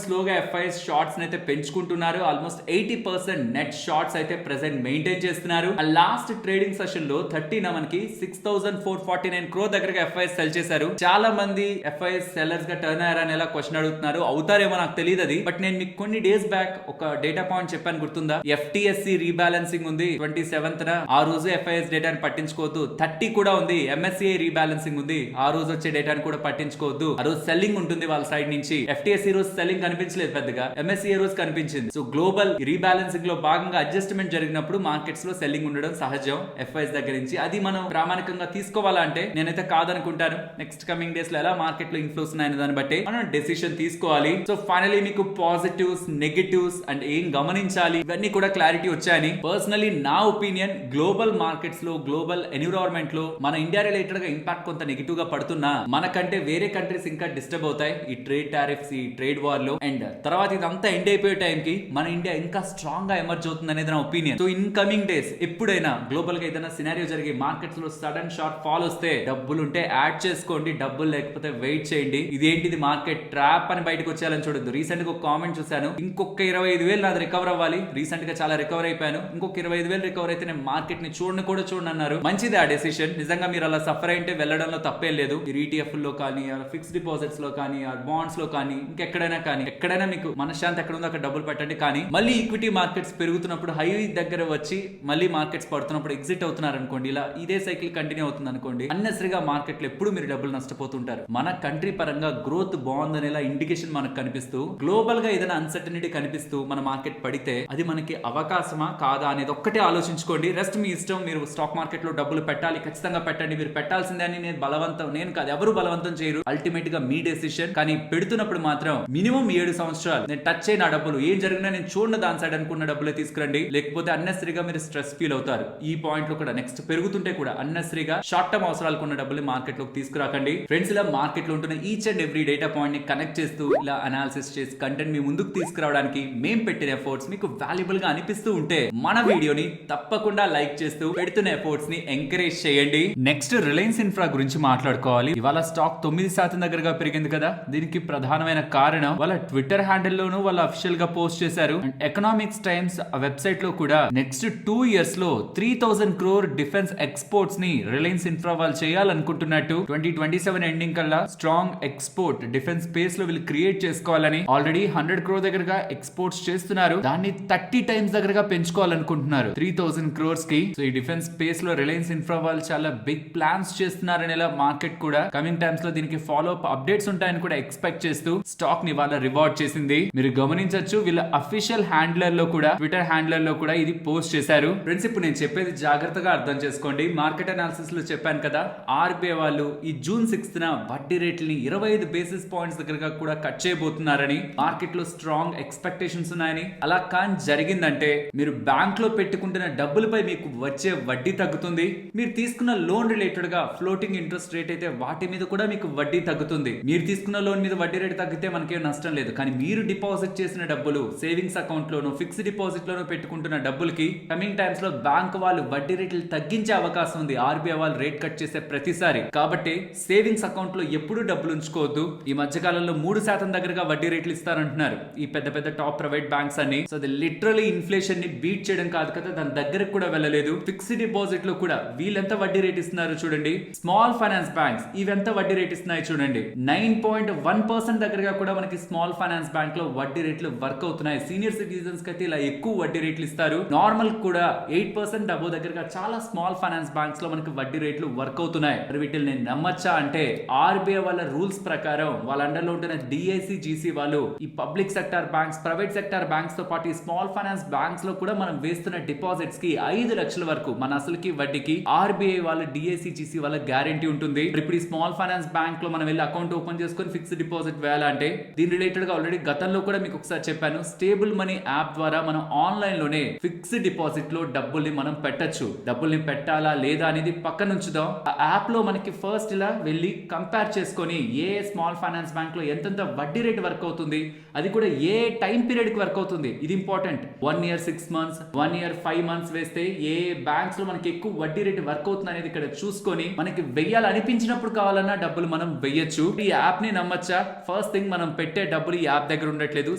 Speaker 1: స్లోగా ఎఫ్ఐఎస్ షార్ట్స్ అయితే పెంచుకుంటున్నారు. ఆల్మోస్ట్ 80% నెట్ షార్ట్స్ అయితే ప్రెసెంట్ మెయింటైన్ చేస్తున్నారు. లాస్ట్ ట్రేడింగ్ సెషన్ లో 30న మనకి 6,449 crore దగ్గరగా ఎఫ్ఐఎస్ సెల్ చేశారు. చాలా మంది ఎఫ్ఐఎస్ సెల్లర్స్ గా టర్న్ అయ్యారని ఎలా క్వశ్చన్ అడుగుతున్నారు. అవుతారేమో నాకు తెలియదు అది, బట్ నేను మీకు కొన్ని డేస్ బ్యాక్ ఒక డేటా పాయింట్ చెప్పాను, గుర్తుందా? ఎఫ్టిఎస్సి రీబ్యాలెన్సింగ్ ఉంది 27th, ఆ రోజు ఎఫ్ఐఎస్ డేటాని పట్టించుకోవద్దు. 30 కూడా ఉంది ఎంఎస్సిఐ రీబ్యాలెన్సింగ్ ఉంది, ఆ రోజు వచ్చే డేటాని కూడా పట్టించుకోవద్దు. ఆ రోజు సెల్లింగ్ ఉంటుంది వాళ్ళ సైడ్ నుంచి. ఎఫ్టిఎస్సి రోజు సెల్లింగ్ కనిపించలేదు పెద్దగా, ఎంఎస్సిఐ రోజు కనిపించింది. సో గ్లోబల్ రీబ్యాలెన్సింగ్ లో భాగంగా అడ్జస్ట్మెంట్ జరిగినప్పుడు మార్కెట్స్ లో సెల్లింగ్ ఉండడం సహజం ఎఫ్ఐఎస్ దగ్గర నుంచి. అది మనం ప్రామాణికంగా తీసుకోవాలంటే నేనైతే కాదనుకుంటాను. నెక్స్ట్ కమింగ్ డేస్ లో ఎలా మార్కెట్ లో ఇన్ఫ్లోస్ ఉన్నాయని దాన్ని బట్టి మనం డెసిషన్ తీసుకోవాలి. సో ఫైనలీ మీకు పాజిటివ్స్, నెగటివ్స్ అండ్ ఏం గమనించాలి ఇవన్నీ కూడా క్లారిటీ వచ్చాయని పర్సనలీ నా ఒపీనియన్. గ్లోబల్ మార్కెట్స్ లో, గ్లోబల్ ఎన్విరాన్మెంట్ లో మన ఇండియా రిలేటెడ్ గా ఇంపాక్ట్ కొంత నెగిటివ్ గా పడుతున్నా మనకంటే వేరే కంట్రీస్ ఇంకా డిస్టర్బ్ అవుతాయి ఈ ట్రేడ్ టారిఫ్స్, ఈ ట్రేడ్ వార్ లో. అండ్ తర్వాత ఇదంతా ఎండ్ అయిపోయే టైం కి మన ఇండియా ఇంకా స్ట్రాంగ్ గా ఎమర్జ్ అవుతుంది అనేది నా opinion. So in coming days ఎప్పుడైనా గ్లోబల్ గా ఏదైనా సినారియో జరిగి మార్కెట్స్ లో సడన్ షార్ట్ ఫాల్ వస్తే డబ్బులు ఉంటే యాడ్ చేసుకోండి, డబ్బులు లేకపోతే వెయిట్ చేయండి. ఇదేంటిది మార్కెట్ ట్రాప్ అని బయటకు వచ్చేయాలని చూడొద్దు. రీసెంట్ గా ఒక కామెంట్ చూశాను, ఇంకొక 25,000 నాది రికవర్ అవ్వాలి, రీసెంట్ గా చాలా రికవర్ అయిపోయాను, ఇంకొక 25,000 రికవర్ అయితే నేను మార్కెట్ ని చూడని కూడా చూడను అన్నారు. మంచిది ఆ డెసిషన్. నిజంగా మీరు అలా సఫర్ అయితే వెళ్ళడంలో తప్పే లేదు. ఈటీఎఫ్ లో కానీ, ఫిక్స్డ్ డిపాజిట్స్ లో కానీ, బాండ్స్ లో కానీ, ఎక్కడైనా మీకు మనశ్శాంతి ఎక్కడ ఉందో అక్కడ డబ్బులు పెట్టండి. కానీ మళ్ళీ ఈక్విటీ మార్కెట్స్ పెరుగుతున్నప్పుడు హై దగ్గర వచ్చి మళ్ళీ మార్కెట్స్ పడుతున్నప్పుడు ఎగ్జిట్ అవుతున్నారు అనుకోండి, ఇలా ఇదే సైకిల్ కంటిన్యూ అవుతుంది అనుకోండి, అన్నెసరిగా మార్కెట్ లో ఎప్పుడు మీరు డబ్బులు నష్టపోతుంటారు. మన కంట్రీ పరంగా గ్రోత్ బాగుందనేలా ఇండికేషన్ మనకు కనిపిస్తూ, గ్లోబల్ గా ఏదైనా అన్సర్టనిటీ కనిపిస్తూ మన మార్కెట్ పడితే అది మనకి అవకాశమా కాదా అనేది ఒక్కటే ఆలోచించుకోండి. రెస్ట్ మీ ఇష్టం. మీరు స్టాక్ మార్కెట్ లో డబ్బులు పెట్టాలి, ఖచ్చితంగా పెట్టండి. మీరు పెట్టాల్సిందే అని నేను కాదు, ఎవరు బలవంతం చేయరు. అల్టిమేట్ గా మీ డెసిషన్. కానీ పెడుతున్నప్పుడు మాత్రం మినిమం 7 సంవత్సరాలు నేను టచ్ అయిన డబ్బులు ఏం జరిగినా నేను చూడను దాని సైడ్ అనుకున్న డబ్బులే తీసుకురండి. లేకపోతే అన్నెసరీగా మీరు స్ట్రెస్ ఫీల్ అవుతారు. ఈ పాయింట్ లో కూడా నెక్స్ట్ పెరుగుతుంటే కూడా అన్నెసరీగా షార్ట్ టర్మ్ అవసరాలకు ఉన్న డబ్బులు మార్కెట్ లోకి తీసుకురాకండి. ఫ్రెండ్స్, ఇలా మార్కెట్ లో ఉంటున్న each and every data point ని కనెక్ట్ చేస్తూ ఇలా అనాలిసిస్ చేసి కంటెంట్ మీ ముందుకు తీసుకురావడానికి మేము పెట్టిన ఎఫర్ట్స్ మీకు వాల్యుబుల్ గా అనిపిస్తూ ఉంటే మన వీడియోని తప్పకుండా లైక్ చేస్తూ పెడుతున్న ఎఫర్ట్స్ ని ఎంకరేజ్ చేయండి. నెక్స్ట్ రిలయన్స్ ఇన్ఫ్రా గురించి మాట్లాడుకోవాలి. ఇవాళ స్టాక్ 9% దగ్గరగా పెరిగింది కదా. దీనికి ప్రధానమైన కారణం వాళ్ళ ట్విట్టర్ హ్యాండిల్ లోను వాళ్ళు అఫీషియల్ గా పోస్ట్ చేశారు. అండ్ ఎకనామిక్స్ టైమ్స్ వెబ్సైట్ లో కూడా నెక్స్ట్ 2 years లో 3,000 crore డిఫెన్స్ ఎక్స్పోర్ట్స్ ని రిలయన్స్ ఇన్ఫ్రా వాళ్ళు చేయాలనుకుంటున్నట్టు 2027 ఎండింగ్ కల్లా స్ట్రాంగ్ ఎక్స్పోర్ట్ డిఫెన్స్ స్పేస్ లో వీళ్ళు క్రియేట్ చేసుకోవాలని ఆల్రెడీ 100 crore దగ్గరగా ఎక్స్పోర్ట్స్ చేస్తున్నారు. దాన్ని 30 times దగ్గరగా పెంచుకోవాలనుకుంటున్నారు 3,000 crores కి. సో ఈ డిఫెన్స్ స్పేస్ లో రిలయన్స్ ఇన్ఫ్రా వాళ్ళు చాలా బిగ్ ప్లాన్స్ చేస్తున్నారని మార్కెట్ కూడా కమింగ్ టైమ్స్ లో దీనికి ఫాలో అప్ అప్డేట్స్ ఉంటాయని కూడా ఎక్స్పెక్ట్ చేస్తూ స్టాక్ ని వాళ్ళ రివార్డ్ చేసింది. మీరు గమనించొచ్చు, వీళ్ళ అఫీషియల్ హ్యాండ్లర్ లో కూడా, ట్విట్టర్ హ్యాండ్లర్ లో కూడా ఇది పోస్ట్ చేశారు. ఫ్రెండ్స్, ఇప్పుడు నేను చెప్పేది జాగ్రత్తగా అర్థం చేసుకోండి. మార్కెట్ అనాలిసిస్ లో చెప్పాను కదా, ఆర్బీఐ వాళ్ళు ఈ June 6th వడ్డీ రేట్లని 25 basis points దగ్గరగా కూడా కట్ చేయబోతున్నారని మార్కెట్ లో స్ట్రాంగ్ ఎక్స్పెక్టేషన్స్ ఉన్నాయని. అలా కానీ జరిగిందంటే మీరు బ్యాంక్ లో పెట్టుకుంటున్న డబ్బులపై మీకు వచ్చే వడ్డీ తగ్గుతుంది. మీరు తీసుకున్న లోన్ రిలేటెడ్ గా ఫ్లోటింగ్ ఇంట్రెస్ట్ రేట్ అయితే వాటి మీద కూడా మీకు వడ్డీ తగ్గుతుంది. మీరు తీసుకున్న లోన్ మీద వడ్డీ రేట్ తగ్గితే మనకేం నష్టం లేదు. కానీ మీరు డిపాజిట్ చేసిన డబ్బులు సేవింగ్స్ అకౌంట్ లోను, ఫిక్స్డ్ డిపాజిట్ లోను పెట్టుకుంటున్న డబ్బులకి కమింగ్ టైమ్స్ లో బ్యాంక్ వాళ్ళు వడ్డీ రేట్లు తగ్గించే అవకాశం ఉంది ఆర్బీఐ వాళ్ళు రేట్ కట్ చేసే ప్రతిసారి. కాబట్టి సేవింగ్స్ అకౌంట్ లో ఎప్పుడు డబ్బులు ఉంచుకోవద్దు. ఈ మధ్య కాలంలో 3% దగ్గరగా వడ్డీ రేట్లు ఇస్తారంటున్నారు ఈ పెద్ద పెద్ద టాప్ ప్రైవేట్ బ్యాంక్స్ అన్ని. సో అది లిటరలీ ఇన్ఫ్లేషన్ ని బీట్ చేయడం కాదు కదా, దాని దగ్గరకు కూడా వెళ్ళలేదు. ఫిక్స్డ్ డిపాజిట్ లో కూడా వీళ్ళెంత వడ్డీ రేట్ ఇస్తున్నారు చూడండి. స్మాల్ ఫైనాన్స్ బ్యాంక్స్ ఇవెంత వడ్డీ రేట్ ఇస్తున్నాయి చూడండి. 9.1% దగ్గరగా కూడా మనకి స్మాల్ ఫైనాన్స్ బ్యాంక్ లో వడ్డీ రేట్లు వర్క్ అవుతున్నాయి. సీనియర్ సిటిజన్స్ కి అయితే ఇలా ఎక్కువ వడ్డీ రేట్లు ఇస్తారు. నార్మల్ కూడా 8% డబ్బు దగ్గరగా చాలా స్మాల్ ఫైనాన్స్ బ్యాంక్స్ లో మనకి వడ్డీ రేట్లు వర్క్ అవుతున్నాయి. వీటిని నేను నమ్మచ్చా అంటే ఆర్బీఐ వాళ్ళ రూల్స్ ప్రకారం వాళ్ళ అండర్ లో ఉంటున్న డిఐసి జీసీ వాళ్ళు ఈ public sector banks, private sector banks తో పాటు ఈ స్మాల్ ఫైనాన్స్ బ్యాంక్స్ లో కూడా మనం వేస్తున్న డిపాజిట్స్ కి 5 లక్షల వరకు మన అసలుకి వడ్డీకి ఆర్బీఐ వాళ్ళ డిఐసి జీసీ వాళ్ళ గ్యారంటీ ఉంటుంది. ఇప్పుడు ఈ స్మాల్ ఫైనాన్స్ బ్యాంక్ లో మనం వెళ్ళి అకౌంట్ ఓపెన్ చేసుకొని ఫిక్స్డ్ డిపాజిట్ వేయాలంటే దీని రిలేటెడ్ గా ఆల్రెడీ గతంలో కూడా మీకు ఒకసారి చెప్పాను. స్టేబుల్ మనీ యాప్ ద్వారా మనం ఆన్లైన్ లోనే ఫిక్స్డ్ డిపాజిట్ లో డబ్బుల్ని మనం పెట్టచ్చు. డబ్బుల్ని పెట్టాలా లేదా అనేది పక్కన ఉంచుదాం. ఆ యాప్ లో మనకి ఫస్ట్ ఇలా వెళ్ళి కంపేర్ చేసుకొని ఏ స్మాల్ ఫైనాన్స్ బ్యాంక్ లో ఎంతెంత వడ్డీ రేట్ వర్క్ అవుతుంది, అది కూడా ఏ టైం పీరియడ్ కి వర్క్ అవుతుంది, ఇది important. 1 year 6 months, 1 year 5 months వేస్తే ఏ బ్యాంక్స్ లో మనకి ఎక్కువ వడ్డీ రేట్ వర్క్ అవుతుంది అనేది ఇక్కడ చూసుకొని మనకి వెయ్యాలనిపించినప్పుడు కావాలన్నా డబ్బులు మనం వెయ్యొచ్చు. ఈ యాప్ ని నమ్మచ్చా? ఫస్ట్ థింగ్, మనం పెట్టే డబ్బులు ఈ యాప్ దగ్గర ఉండట్లేదు.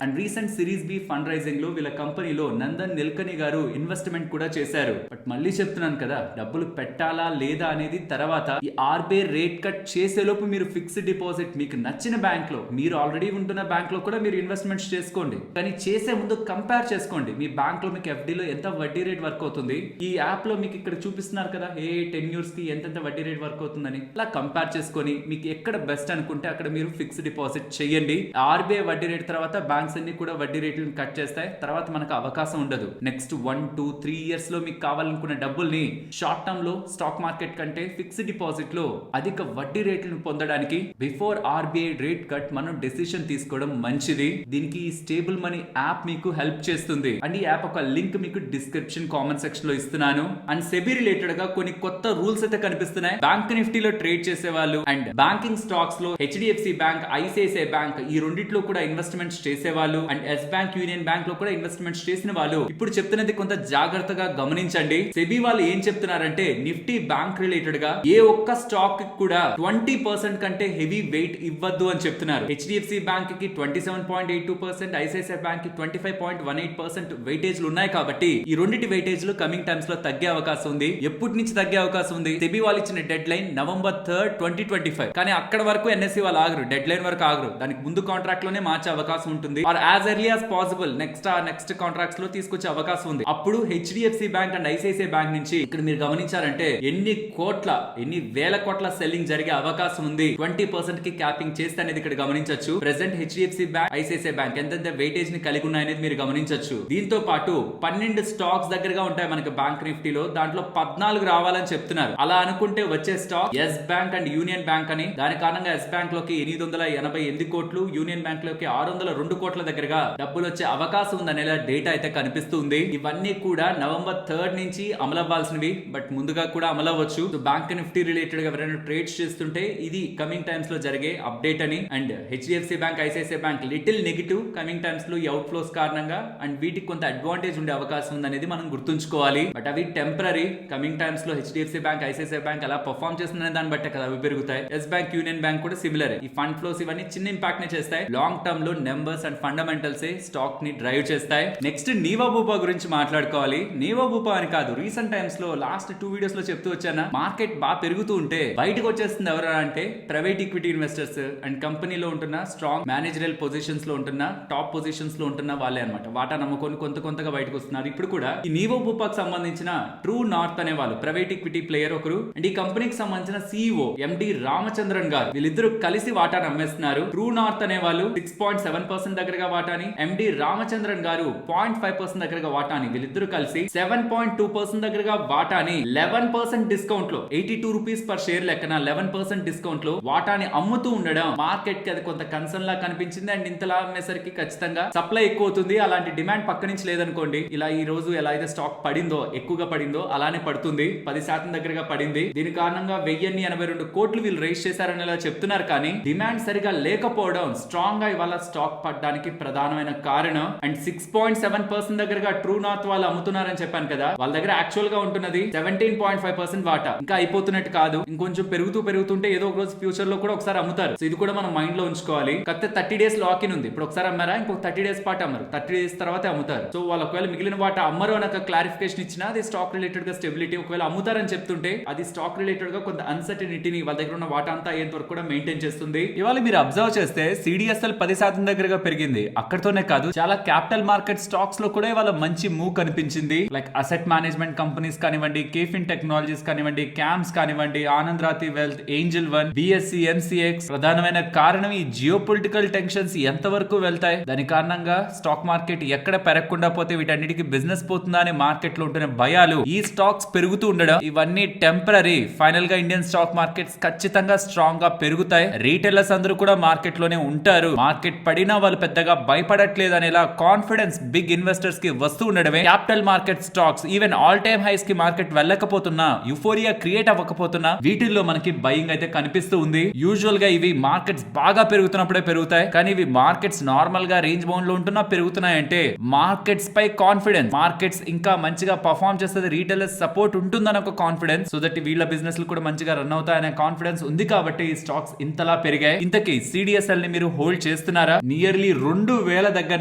Speaker 1: And recent series B fund raising లో వీళ్ళ కంపెనీలో నందన్ నిల్కని గారు ఇన్వెస్ట్మెంట్ కూడా చేశారు. బట్ మళ్ళీ చెప్తున్నాను కదా, డబ్బులు పెట్టాలా లేదా అనేది తర్వాత. ఈ ఆర్బీఐ రేట్ కట్ చేసేలోపు మీరు ఫిక్స్డ్ డిపాజిట్ మీకు నచ్చిన బ్యాంక్ లో, మీరు ఆల్రెడీ ఉంటున్న బ్యాంక్ లో కూడా మీరు ఇన్వెస్ట్మెంట్స్ చేసుకోండి. కానీ చేసే ముందు కంపేర్ చేసుకోండి మీ బ్యాంక్ లో మీకు ఎఫ్డీలో ఎంత వడ్డీ రేట్ వర్క్ అవుతుంది. ఈ యాప్ లో మీకు ఇక్కడ చూపిస్తున్నారు కదా ఏ 10 years కి ఎంతెంత వడ్డీ రేట్ వర్క్ అవుతుందని. అలా కంపేర్ చేసుకొని మీకు ఎక్కడ బెస్ట్ అనుకుంటే అక్కడ మీరు ఫిక్స్డ్ డిపాజిట్ చేయండి. ఆర్బీఐ వడ్డీ రేట్ తర్వాత బ్యాంక్స్ అన్ని కూడా వడ్డీ రేట్లను కట్ చేస్తాయి. తర్వాత మనకు అవకాశం ఉండదు. నెక్స్ట్ 1, 2, 3 years లో మీకు కావాలనుకున్న డబ్బుల్ని షార్ట్ టర్మ్ లో స్టాక్ మార్కెట్ కంటే ఫిక్స్డ్ డిపాజిట్ లో అధిక వడ్డీ రేట్లను పొందడానికి బిఫోర్ ఆర్బీఐ రేట్ కట్ మనం డెసిషన్ తీసుకోవడం మంచిది. దీనికి ఈ స్టేబుల్ మనీ యాప్ మీకు హెల్ప్ చేస్తుంది. అండ్ ఈ యాప్ ఒక లింక్ మీకు డిస్క్రిప్షన్ కామెంట్ సెక్షన్ లో ఇస్తున్నాను. అండ్ సెబీ రిలేటెడ్ గా కొన్ని కొత్త రూల్స్ అయితే కనిపిస్తున్నాయి. బ్యాంక్ నిఫ్టీలో ట్రేడ్ చేసే వాళ్ళు అండ్ బ్యాంకింగ్ స్టాక్స్ లో హెచ్డిఎఫ్సి బ్యాంక్, ఐసిఐసిఐ బ్యాంక్ ఈ రెండిట్లో కూడా ఇన్వెస్ట్మెంట్స్ చేసేవాళ్ళు and Yes Bank, Union Bank లో కూడా ఇన్వెస్ట్మెంట్స్ చేసిన వాళ్ళు ఇప్పుడు చెప్తున్నది కొంత జాగ్రత్తగా గమనించండి. సెబీ వాళ్ళు ఏం చెప్తున్నారంటే నిఫ్టీ బ్యాంక్ రిలేటెడ్ గా ఏ ఒక్క స్టాక్ కూడా 20% కంటే హెవీ వెయిట్ ఇవ్వద్దు అని చెప్తున్నారు. హెచ్డిఎఫ్సి బ్యాంక్ కి 27.82%, ఐసిఐసిఐ బ్యాంక్ కి 25.18% వెయిటేజ్లు ఉన్నాయి కాబట్టి ఈ రెండింటి వెయిటేజ్లు కమింగ్ టైమ్స్ లో తగ్గే అవకాశం ఉంది. ఎప్పటి నుంచి తగ్గే అవకాశం ఉంది? సెబీ వాళ్ళు ఇచ్చిన డెడ్ లైన్ November 3rd, 2025. కానీ అక్కడ వరకు ఎన్ఎస్సి వాళ్ళు ఆగరు, డెడ్ లైన్ వరకు ఆగరు. దానికి ముందు కాంట్రాక్ట్ లోనే మార్చే అవకాశం ఉంటుంది. Or as early as possible next contracts లో తీసుకొచ్చే అవకాశం ఉంది. అప్పుడు HDFC Bank and ICICI Bank నుంచి ఇక్కడ మీరు గమనించారంటే ఎన్ని వేల కోట్ల సెల్లింగ్ జరిగే అవకాశం ఉంది. 20% కి క్యాపింగ్ చేస్తే అనేది ఇక్కడ గమనించవచ్చు. Present HDFC Bank, ICICI bank ఎంత వెయిటేజ్ ని కలిగి ఉన్నాయనేది మీరు గమనించవచ్చు. దీంతో పాటు 12 స్టాక్స్ దగ్గరగా ఉంటాయి మనకి బ్యాంక్ నిఫ్టీలో. దాంట్లో 14 రావాలని చెప్తున్నారు. అలా అనుకుంటే వచ్చే stock Yes Bank and Union Bank అని. దాని కారణంగా ఎస్ బ్యాంక్ లోకి 888 కోట్లు, యూనియన్ బ్యాంక్ లోకి 602 కోట్ల దగ్గరగా డబ్బులు వచ్చే అవకాశం ఉందనేలా డేటా అయితే కనిపిస్తుంది. ఇవన్నీ కూడా November 3rd నుంచి అమలవ్వాల్సినవి, బట్ ముందుగా కూడా అమలవచ్చు. బ్యాంక్ నిఫ్టీ రిలేటెడ్ గా ఎవరైనా ట్రేడ్స్ చేస్తుంటే ఇది కమింగ్ టైమ్స్ లో జరిగే అప్డేట్ అని. And HDFC Bank, ICICI bank little negative coming times లో ఈ అవుట్ ఫ్లోస్ కారణంగా అండ్ వీటికి కొంత అడ్వాంటేజ్ ఉండే అవకాశం ఉందనేది మనం గుర్తుంచుకోవాలి. బట్ అవి టెంపరీ. కమింగ్ టైమ్స్ లో హెచ్డిఎఫ్సి బ్యాంక్, ఐసిఐసిఐ బ్యాంక్ ఎలా పర్ఫార్మ్ చేస్తుందనే దాన్ని బట్టే కదా అవి పెరుగుతాయి. ఎస్ బ్యాంక్, యూనియన్ బ్యాంక్ కూడా సిమిలర్. ఈ ఫండ్ ఫ్లోస్ ఇవన్నీ చిన్న ఇంపాక్ట్ ని చేస్తాయి. లాంగ్ టర్మ్ లో నెంబర్స్ అండ్ ఫండమెంటల్స్ స్టాక్ ని డ్రైవ్ చేస్తాయి. నెక్స్ట్ నీవా బూపా గురించి మాట్లాడుకోవాలి. నీవా బూపా అని కాదు, రీసెంట్ టైమ్స్ లో లాస్ట్ 2 వీడియోస్ లో చెప్తూ వచ్చానా, మార్కెట్ బాగా పెరుగుతూ ఉంటే బయటకు వచ్చేస్తుంది ఎవరు అంటే ప్రైవేట్ ఈక్విటీ ఇన్వెస్టర్స్ అండ్ కంపెనీలో ఉంటున్న స్ట్రాంగ్ మేనేజరల్ పొజిషన్స్ లో ఉంటున్న టాప్ పొజిషన్స్ లో ఉంటున్న వాళ్ళే అనమాట. వాటా నమ్ముకొని కొంతగా బయటకు వస్తున్నారు. ఇప్పుడు కూడా ఈ నీవో బూపాకి సంబంధించిన ట్రూ నార్త్ అనే వాళ్ళు ప్రైవేట్ ఈక్విటీ ప్లేయర్ ఒకరు అండ్ ఈ కంపెనీకి సంబంధించిన సిఇఓ ఎండి రామచంద్రన్ గారు వీళ్ళిద్దరూ కలిసి వాటా నమ్మేస్తున్నారు. ట్రూ నార్త్ అనే వాళ్ళు 6.7% దగ్గరగా వాటాని, ఎండి రామచంద్రన్ గారు 0.5% దగ్గరగా వాటాని, వీళ్ళిద్దరూ కలిసి 7.2% దగ్గరగా వాటాని 11% డిస్కౌంట్ లో 82 రూపీస్ పర్ షేర్ లెక్కన 11% డిస్కౌంట్ లో వాటాని అమ్ముతూ ఉండడం మార్కెట్ కి అది కొంత కన్సర్న్ లా కనిపించింది. అండ్ ఇంతలా అమ్మేసరికి ఖచ్చితంగా సప్లై ఎక్కువ అవుతుంది. అలాంటి డిమాండ్ పక్క నుంచి లేదనుకోండి, ఇలా ఈ రోజు ఎలా అయితే స్టాక్ పడిందో, ఎక్కువగా పడిందో అలానే పడుతుంది. 10% దగ్గరగా పడింది. దీని కారణంగా 1082 కోట్లు వీళ్ళు రైజ్ చేశారని ఇలా చెప్తున్నారు. కానీ డిమాండ్ సరిగా లేకపోవడం స్ట్రాంగ్ గా ఇవాళ స్టాక్ పడడానికి ప్రధానమైన కారణం. అండ్ 6.7% దగ్గరగా ట్రూ నార్త్ వాళ్ళు అమ్ముతున్నారని చెప్పాను కదా, వాళ్ళ దగ్గర యాక్చువల్ గా ఉంటున్నది 17.5% వాటా. ఇంకా అయిపోతున్నట్టు కాదు, ఇంకొంచెం పెరుగుతుంటే ఏదో ఒక రోజు ఫ్యూచర్ లో కూడా ఒకసారి అమ్ముతారు. సో ఇది కూడా మనం మైండ్ లో ఉంచుకోవాలి. కాకపోతే 30 days లాక్ ఇన్ ఉంది. ఇప్పుడు ఒకసారి అమ్మారా, ఇంకొక 30 days పాటు అమ్మరు. 30 days తర్వాత అమ్ముతారు. సో వాళ్ళు ఒకవేళ మిగిలిన వాటా అమ్మరు అని ఒక క్లారిఫికేషన్ ఇచ్చినా అది స్టాక్ రిలేటెడ్ గా స్టెబిలిటీ. ఒకవేళ అమ్ముతారని చెప్తుంటే అది స్టాక్ రిలేటెడ్ గా కొంత అన్సర్టనిటీని వాళ్ళ దగ్గర ఉన్న వాటా అంతా అయ్యేంత వరకు కూడా మెయింటైన్ చేస్తుంది. ఇవాళ మీరు అబ్జర్వ్ చేస్తే సిడిఎస్ఎల్ 10% దగ్గరగా పెరిగింది. అక్కడతోనే కాదు, చాలా క్యాపిటల్ మార్కెట్ స్టాక్స్ లో కూడా ఇవాళ మంచి మూవ్ కనిపించింది. లైక్ అసెట్ మేనేజ్మెంట్ కంపెనీస్ కానివ్వండి, కేఫిన్ టెక్నాలజీస్ కానివ్వండి, క్యామ్స్ కానివ్వండి, ఆనంద్ రాతి wealth, Angel one, BSc, MCX. ప్రధానమైన కారణం ఈ జియో పొలిటికల్ టెన్షన్స్ ఎంత వరకు వెళ్తాయి, దాని కారణంగా స్టాక్ మార్కెట్ ఎక్కడ పెరగకుండా పోతే వీటన్నిటికీ బిజినెస్ పోతుందా అని మార్కెట్ లో ఉంటున్న భయాలు, ఈ స్టాక్స్ పెరుగుతూ ఉండడం, ఇవన్నీ టెంపరీ. ఫైనల్ గా ఇండియన్ స్టాక్ మార్కెట్స్ ఖచ్చితంగా స్ట్రాంగ్ గా పెరుగుతాయి. రీటైలర్స్ అందరూ కూడా మార్కెట్ లోనే ఉంటారు. మార్కెట్ పడినా వాళ్ళు పెద్దగా భయపడట్లేదు అనేలా కాన్ఫిడెన్స్ బిగ్ ఇన్వెస్టర్స్ కి వస్తూ ఉండడమే capital market stocks even all time highs కి మార్కెట్ వెళ్ళకపోతున్నా, యుఫోరియా క్రియేట్ అవ్వకపోతున్నా వీటిల్లో మనకి బయింగ్ అయితే కనిపిస్తూ ఉంది. యూజువల్ గా ఇవి మార్కెట్స్ బాగా పెరుగుతున్నప్పుడే పెరుగుతాయి. కానీ ఇవి మార్కెట్స్ నార్మల్ గా రేంజ్ బౌండ్ లో ఉంటున్నా పెరుగుతున్నాయంటే మార్కెట్స్ పై కాన్ఫిడెన్స్, మార్కెట్స్ ఇంకా మంచిగా పర్ఫార్మ్ చేస్తుంది, రీటైలర్స్ సపోర్ట్ ఉంటుందని ఒక కాన్ఫిడెన్స్, సో దట్ వీళ్ళ బిజినెస్ కూడా మంచిగా రన్ అవుతాయనే కాన్ఫిడెన్స్ ఉంది కాబట్టి ఈ స్టాక్స్ ఇంతలా పెరిగాయి. ఇంతకీ సిడిఎస్ఎల్ ని మీరు హోల్డ్ చేస్తున్నారా? నియర్లీ 2000 దగ్గర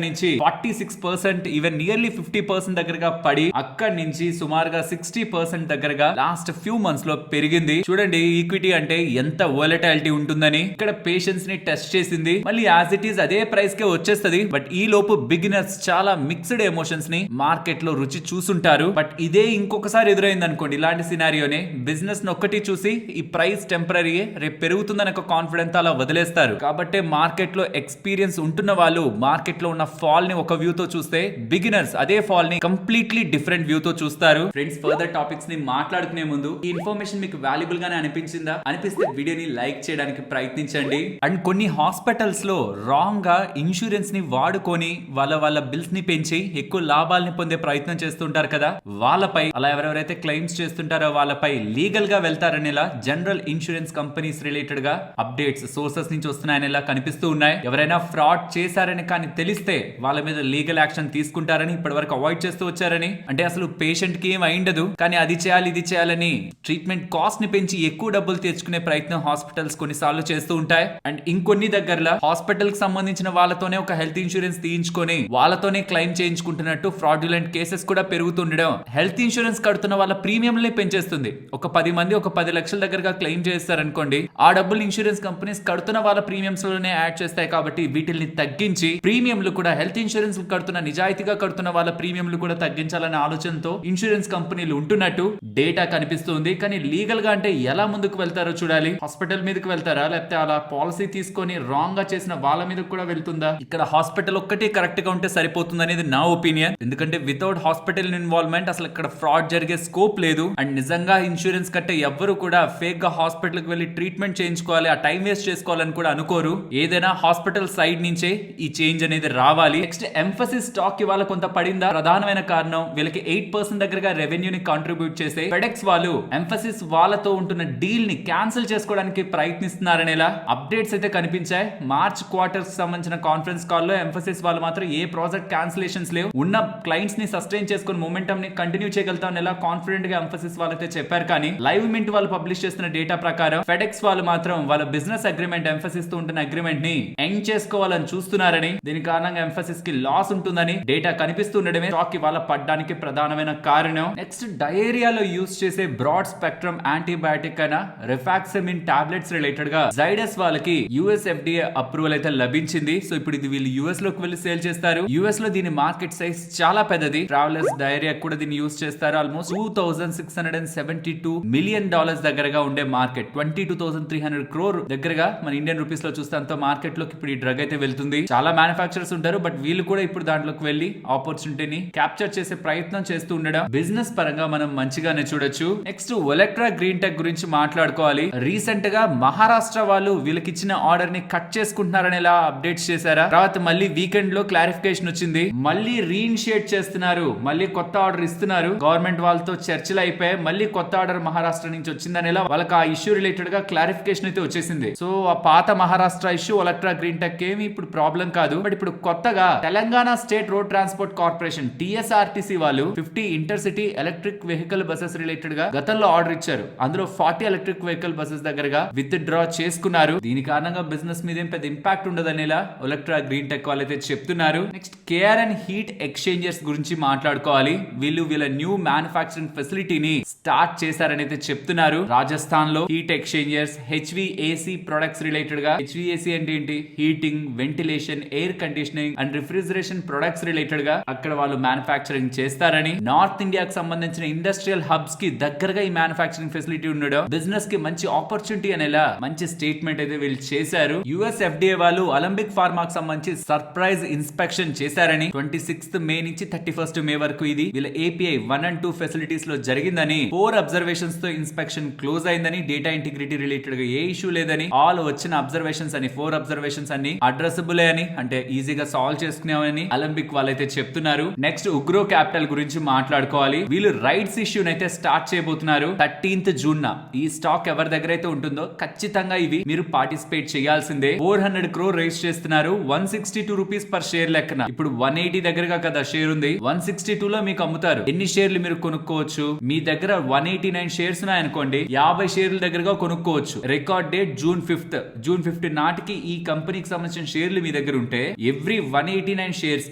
Speaker 1: నుంచి 46%, ఈవెన్ నియర్లీ 50% దగ్గరగా పడి అక్కడి నుంచి సుమారుగా 60% దగ్గరగా లాస్ట్ ఫ్యూ మంత్స్ లో పెరిగింది. చూడండి ఈక్విటీ అంటే ఎంత వోలటాలిటీ ఉంటుందని. ఇక్కడ పేషెన్స్ ని టెస్ట్ చేసింది. మళ్ళీ యాజ్ ఇట్ ఈస్ అదే ప్రైస్ కే వచ్చేస్తుంది. బట్ ఈ లోపు బిగినర్స్ చాలా మిక్స్డ్ ఎమోషన్స్ ని మార్కెట్ లో రుచి చూసుంటారు. బట్ ఇదే ఇంకొకసారి ఎదురైంది అనుకోండి, ఇలాంటి సినారియోనే బిజినెస్ ఒక్కటి చూసి ఈ ప్రైస్ టెంపరీ, రేపు పెరుగుతుందని ఒక కాన్ఫిడెన్స్ అలా వదిలేస్తారు. కాబట్టి మార్కెట్ లో ఎక్స్పీరియన్స్ ఉంటున్న వాళ్ళు మార్కెట్ లో ఉన్న ఫాల్ ని ఒక వ్యూ తో చూస్తే, బిగినర్స్ అదే ఫాల్ ని కంప్లీట్లీ డిఫరెంట్ వ్యూ తో చూస్తారు. ఫ్రెండ్స్, ఫర్దర్ టాపిక్స్ ని మాట్లాడుకునే ముందు ఈ ఇన్ఫర్మేషన్ మీకు వాల్యుబుల్ గానే అనిపించిందా? అనిపిస్తే వీడియోని లైక్ చేయడానికి ప్రయత్నించండి. అండ్ కొన్ని హాస్పిటల్స్ లో రాంగ్ గా ఇన్సూరెన్స్ ని వాడుకొని వాళ్ళ బిల్స్ ని పెంచి ఎక్కువ లాభాలని పొందే ప్రయత్నం చేస్తుంటారు కదా, వాళ్ళపై, అలా ఎవరెవరైతే క్లెయిమ్స్ చేస్తుంటారో వాళ్ళపై లీగల్ గా వెళ్తారనేలా జనరల్ ఇన్సూరెన్స్ కంపెనీస్ రిలేటెడ్ గా అప్డేట్స్ సోర్సెస్ నుంచి వస్తున్నాయనేలా కనిపిస్తూ ఉన్నాయి. ఎవరైనా ఫ్రాడ్ చేశారని కానీ తెలిస్తే వాళ్ళ మీద లీగల్ యాక్షన్ తీసుకుంటారని ఇప్పటి వరకు అవాయిడ్ చేస్తూ వచ్చారని. అంటే అసలు పేషెంట్ కి ఏం అయిండదు, కానీ అది చేయాలి ఇది చేయాలని ట్రీట్మెంట్ కాస్ట్ ని పెంచి ఎక్కువ డబ్బులు తెచ్చుకునే ప్రయత్నం హాస్పిటల్స్ కొన్నిసార్లు చేస్తూ ఉంటాయి. అండ్ ఇంకొన్ని దగ్గరలో హాస్పిటల్ కి సంబంధించిన వాళ్ళతోనే ఒక హెల్త్ ఇన్సూరెన్స్ తీయించుకొని వాళ్ళతోనే క్లెయిమ్ చేయించుకుంటున్నట్టు ఫ్రాడ్యులెంట్ కేసెస్ కూడా పెరుగుతుండడం హెల్త్ ఇన్సూరెన్స్ కడుతున్న వాళ్ళ ప్రీమియంలే పెంచేస్తుంది. ఒక 10 మంది ఒక 10 లక్షల దగ్గరగా క్లెయిమ్ చేస్తారనుకోండి, ఆ డబ్బులు ఇన్సూరెన్స్ కంపెనీస్ కడుతున్న వాళ్ళ ప్రీమియమ్స్ లోనే యాడ్ చేస్తాయి. కాబట్టి వీటిని తగ్గించి ప్రీమియంలు కూడా హెల్త్ ఇన్సూరెన్స్ కడుతున్న నిజాయితీగా కడుతున్న వాళ్ళ ప్రీమియంలు కూడా తగ్గించాలనే ఆలోచనతో ఇన్సూరెన్స్ కంపెనీలు ఉంటున్నట్టు డేటా కనిపిస్తుంది. కానీ లీగల్ గా అంటే ఎలా ముందుకు వెళ్తారో చూడాలి. హాస్పిటల్ మీదకి వెళ్తారా, లేకపోతే అలా పాలసీ తీసుకొని రాంగ్ గా చేసిన వాళ్ళ మీద కూడా వెళ్తుందా? ఇక్కడ హాస్పిటల్ ఒక్కటి కరెక్ట్ గా ఉంటే సరిపోతుంది అనేది నా ఒపీనియన్. ఎందుకంటే వితౌట్ హాస్పిటల్ ఇన్వాల్వ్మెంట్ అసలు ఇక్కడ ఫ్రాడ్ జరిగే స్కోప్ లేదు. అండ్ నిజంగా ఇన్సూరెన్స్ కట్టే ఎవ్వరు కూడా ఫేక్ గా హాస్పిటల్ కి వెళ్లి ట్రీట్మెంట్ చేయించుకోవాలి, ఆ టైం వేస్ట్ చేసుకోవాలని కూడా అనుకోరు. ఏదైనా హాస్పిటల్ సైడ్ నుంచే ఈ చేంజ్ అనేది రావాలి. నెక్స్ట్ ఎంఫసిస్ స్టాక్ ఇవాళ కొంత పడిందా? ప్రధానమైన కారణం వీళ్ళకి 8% దగ్గరగా రెవెన్యూని కాంట్రిబ్యూట్ చేసే ఫెడెక్స్ వాళ్ళు ఎంఫసిస్ వాళ్ళతో ఉంటున్న డీల్ ని క్యాన్సిల్ చేసుకోవడానికి ప్రయత్నిస్తున్నారనేలా అప్డేట్స్ అయితే కనిపించాయి. మార్చ్ క్వార్టర్ సంబంధించిన కాన్ఫరెన్స్ కాల్ లో ఎంఫసిస్ వాళ్ళు మాత్రం ఏ ప్రాజెక్ట్ క్యాన్సిలేషన్స్ లేవు, ఉన్న క్లయింట్స్ ని సస్టైన్ చేసుకుని మొమెంటమ్ ని కంటిన్యూ చేయగలుగుతాం ఎలా కాన్ఫిడెంట్ గా ఎంఫసిస్ వాళ్ళైతే చెప్పారు. కానీ లైవ్ మింట్ వాళ్ళు పబ్లిష్ చేస్తున్న డేటా ప్రకారం ఫెడెక్స్ వాళ్ళు మాత్రం వాళ్ళ బిజినెస్ అగ్రిమెంట్ ఎంఫసిస్ తో ఉంటున్న అగ్రిమెంట్ ని ఎండ్ చేసుకోవాలని చూస్తున్నారని, దీని కారణంగా ఎంఫసిస్ కి లాస్ ఉంటుందని డేటా కనిపిస్తుండడమే స్టాక్ ఇవాళ పడ్డానికి ప్రధానమైన కారణం. నెక్స్ట్ డయేరియాలో యూజ్ చేసే బ్రాడ్ స్పెక్ట్రమ్ యాంటీబయాటిక్ అయిన రిఫాక్సమిన్ టాబ్లెట్స్ రిలేటెడ్ గా జైడస్ వాళ్ళకి యుఎస్ FDA అప్రూవల్ అయితే లభించింది. సో ఇప్పుడు ఇది వీళ్ళు యుఎస్ లోకి వెళ్ళి సేల్ చేస్తారు. యుఎస్ లో దీని మార్కెట్ సైజ్ చాలా పెద్దది. ట్రావెలర్స్ డయేరియా కూడా దీన్ని యూజ్ చేస్తారు. ఆల్మోస్ట్ $2,672 మిలియన్ దగ్గరగా ఉండే మార్కెట్, 22,300 crore దగ్గరగా మన ఇండియన్ రూపీస్ లో చూస్తే అంత మార్కెట్ లోకి ఇప్పుడు ఈ డ్రగ్ అయితే వెళ్తుంది. చాలా మ్యానుఫాక్చరర్స్ ఉంటారు, బట్ వీళ్ళు కూడా ఇప్పుడు దాంట్లోకి వెళ్ళి ఆపర్చునిటీని క్యాప్చర్ చేసే ప్రయత్నం చేస్తూ ఉండడం బిజినెస్ పరంగా మనం మంచిగానే చూడొచ్చు. నెక్స్ట్ ఒలెక్ట్రా గ్రీన్ టెక్ గురించి మాట్లాడుకోవాలి. రీసెంట్ గా మహారాష్ట్ర వాళ్ళు వీళ్ళకి ఇచ్చిన ఆర్డర్ ని కట్ చేసుకుంటున్నారని ఎలా అప్డేట్స్ చేశారా? తర్వాత మళ్ళీ వీకెండ్ లో క్లారిఫికేషన్ వచ్చింది, మళ్ళీ రీఇనిషియేట్ చేస్తున్నారు, మళ్ళీ కొత్త ఆర్డర్ ఇస్తున్నారు. గవర్నమెంట్ వాళ్ళతో చర్చలు అయిపోయి మళ్ళీ కొత్త ఆర్డర్ మహారాష్ట్ర నుంచి వచ్చిందని వాళ్ళకి ఆ ఇష్యూ రిలేటెడ్ గా క్లారిఫికేషన్ అయితే వచ్చేసింది. సో ఆ పాత Maharashtra issue Olectra green tech ఏమి ఇప్పుడు ప్రాబ్లం కాదు. బట్ ఇప్పుడు కొత్తగా Telangana state road transport corporation TSRTC వాళ్ళు 50 intercity electric vehicle buses related గా గతంలో ఆర్డర్ ఇచ్చారు. అందులో 40 ఎలక్ట్రిక్ వెహికల్ బసెస్ దగ్గరగా విత్ డ్రా చేసుకున్నారు. దీని కారణంగా బిజినెస్ మీద ఏం పెద్ద ఇంపాక్ట్ ఉండదనేలా ఒలెక్ట్రా గ్రీన్ టెక్ వాళ్ళైతే చెప్తున్నారు. నెక్స్ట్ KRN హీట్ ఎక్స్చేంజర్స్ గురించి మాట్లాడుకోవాలి. వీళ్ళ న్యూ మ్యానుఫాక్చరింగ్ ఫెసిలిటీని స్టార్ట్ చేశారని అయితే చెప్తున్నారు. రాజస్థాన్ లో heat exchangers HVAC products related గా, HVAC అంటే ఏంటి, heating, ventilation, air conditioning and refrigeration products related గా అక్కడ వాళ్ళు మ్యానుఫాక్చరింగ్ చేస్తారని, నార్త్ ఇండియాకి సంబంధించిన ఇండస్ట్రియల్ హబ్స్ కి దగ్గరగా ఈ మ్యానుఫాక్చరింగ్ ఫెసిలిటీ ఉండడం బిజినెస్ కి మంచి ఆపర్చునిటీ అనేలా మంచి స్టేట్మెంట్ అయితే వీళ్ళు చేశారు. US FDA వాళ్ళు అలంబిక్ ఫార్మాకి సంబంధించి సర్ప్రైజ్ ఇన్స్పెక్షన్ చేశారని, 26th మే నుంచి 31st మే వరకు ఇది వీళ్ళ API 1 and 2 ఫెసిలిటీస్ లో జరిగిందని, 4 అబ్జర్వేషన్స్ తో ఇన్స్పెక్షన్ క్లోజ్ అయిందని, డేటా ఇంటిగ్రిటీ రిలేటెడ్ గా ఏ ఇష్యూ లేదని, ఆల్ వచ్చిన అబ్జర్వేషన్స్ అని 4 అబ్జర్వేషన్స్ అన్ని అడ్రసబుల్ అని, అంటే ఈజీగా సాల్వ్ చేసుకునేవని అలంబిక్ వాళ్ళైతే చెప్తున్నారు. నెక్స్ట్ ఉగ్రో క్యాపిటల్ గురించి మాట్లాడుకోవాలి. వీళ్ళు రైట్స్ ఇష్యూ అయితే స్టార్ట్ చేయబోతున్నారు 13th జూన్. ఈ స్టాక్ ఎవరి దగ్గర అయితే ఉంటుందో ఖచ్చితంగా ఇవి మీరు పార్టిసిపేట్ చేయాల్సిందే. 400 crore రైజ్ చేస్తున్నారు, 162 రూపీస్ పర్ షేర్ లెక్కన. ఇప్పుడు 180 దగ్గరగా కదా షేర్ ఉంది, 162 లో మీకు అమ్ముతారు. ఎన్ని షేర్లు మీరు కొనుక్కోవచ్చు? మీ దగ్గర 189 షేర్స్ ఉన్నాయనుకోండి, 50 షేర్ల దగ్గరగా కొనుక్కోవచ్చు. రికార్డ్ డేట్ June 5th నాటికి ఈ కంపెనీకి సంబంధించిన షేర్లు మీ దగ్గర ఉంటే ఎవ్రీ 189 షేర్స్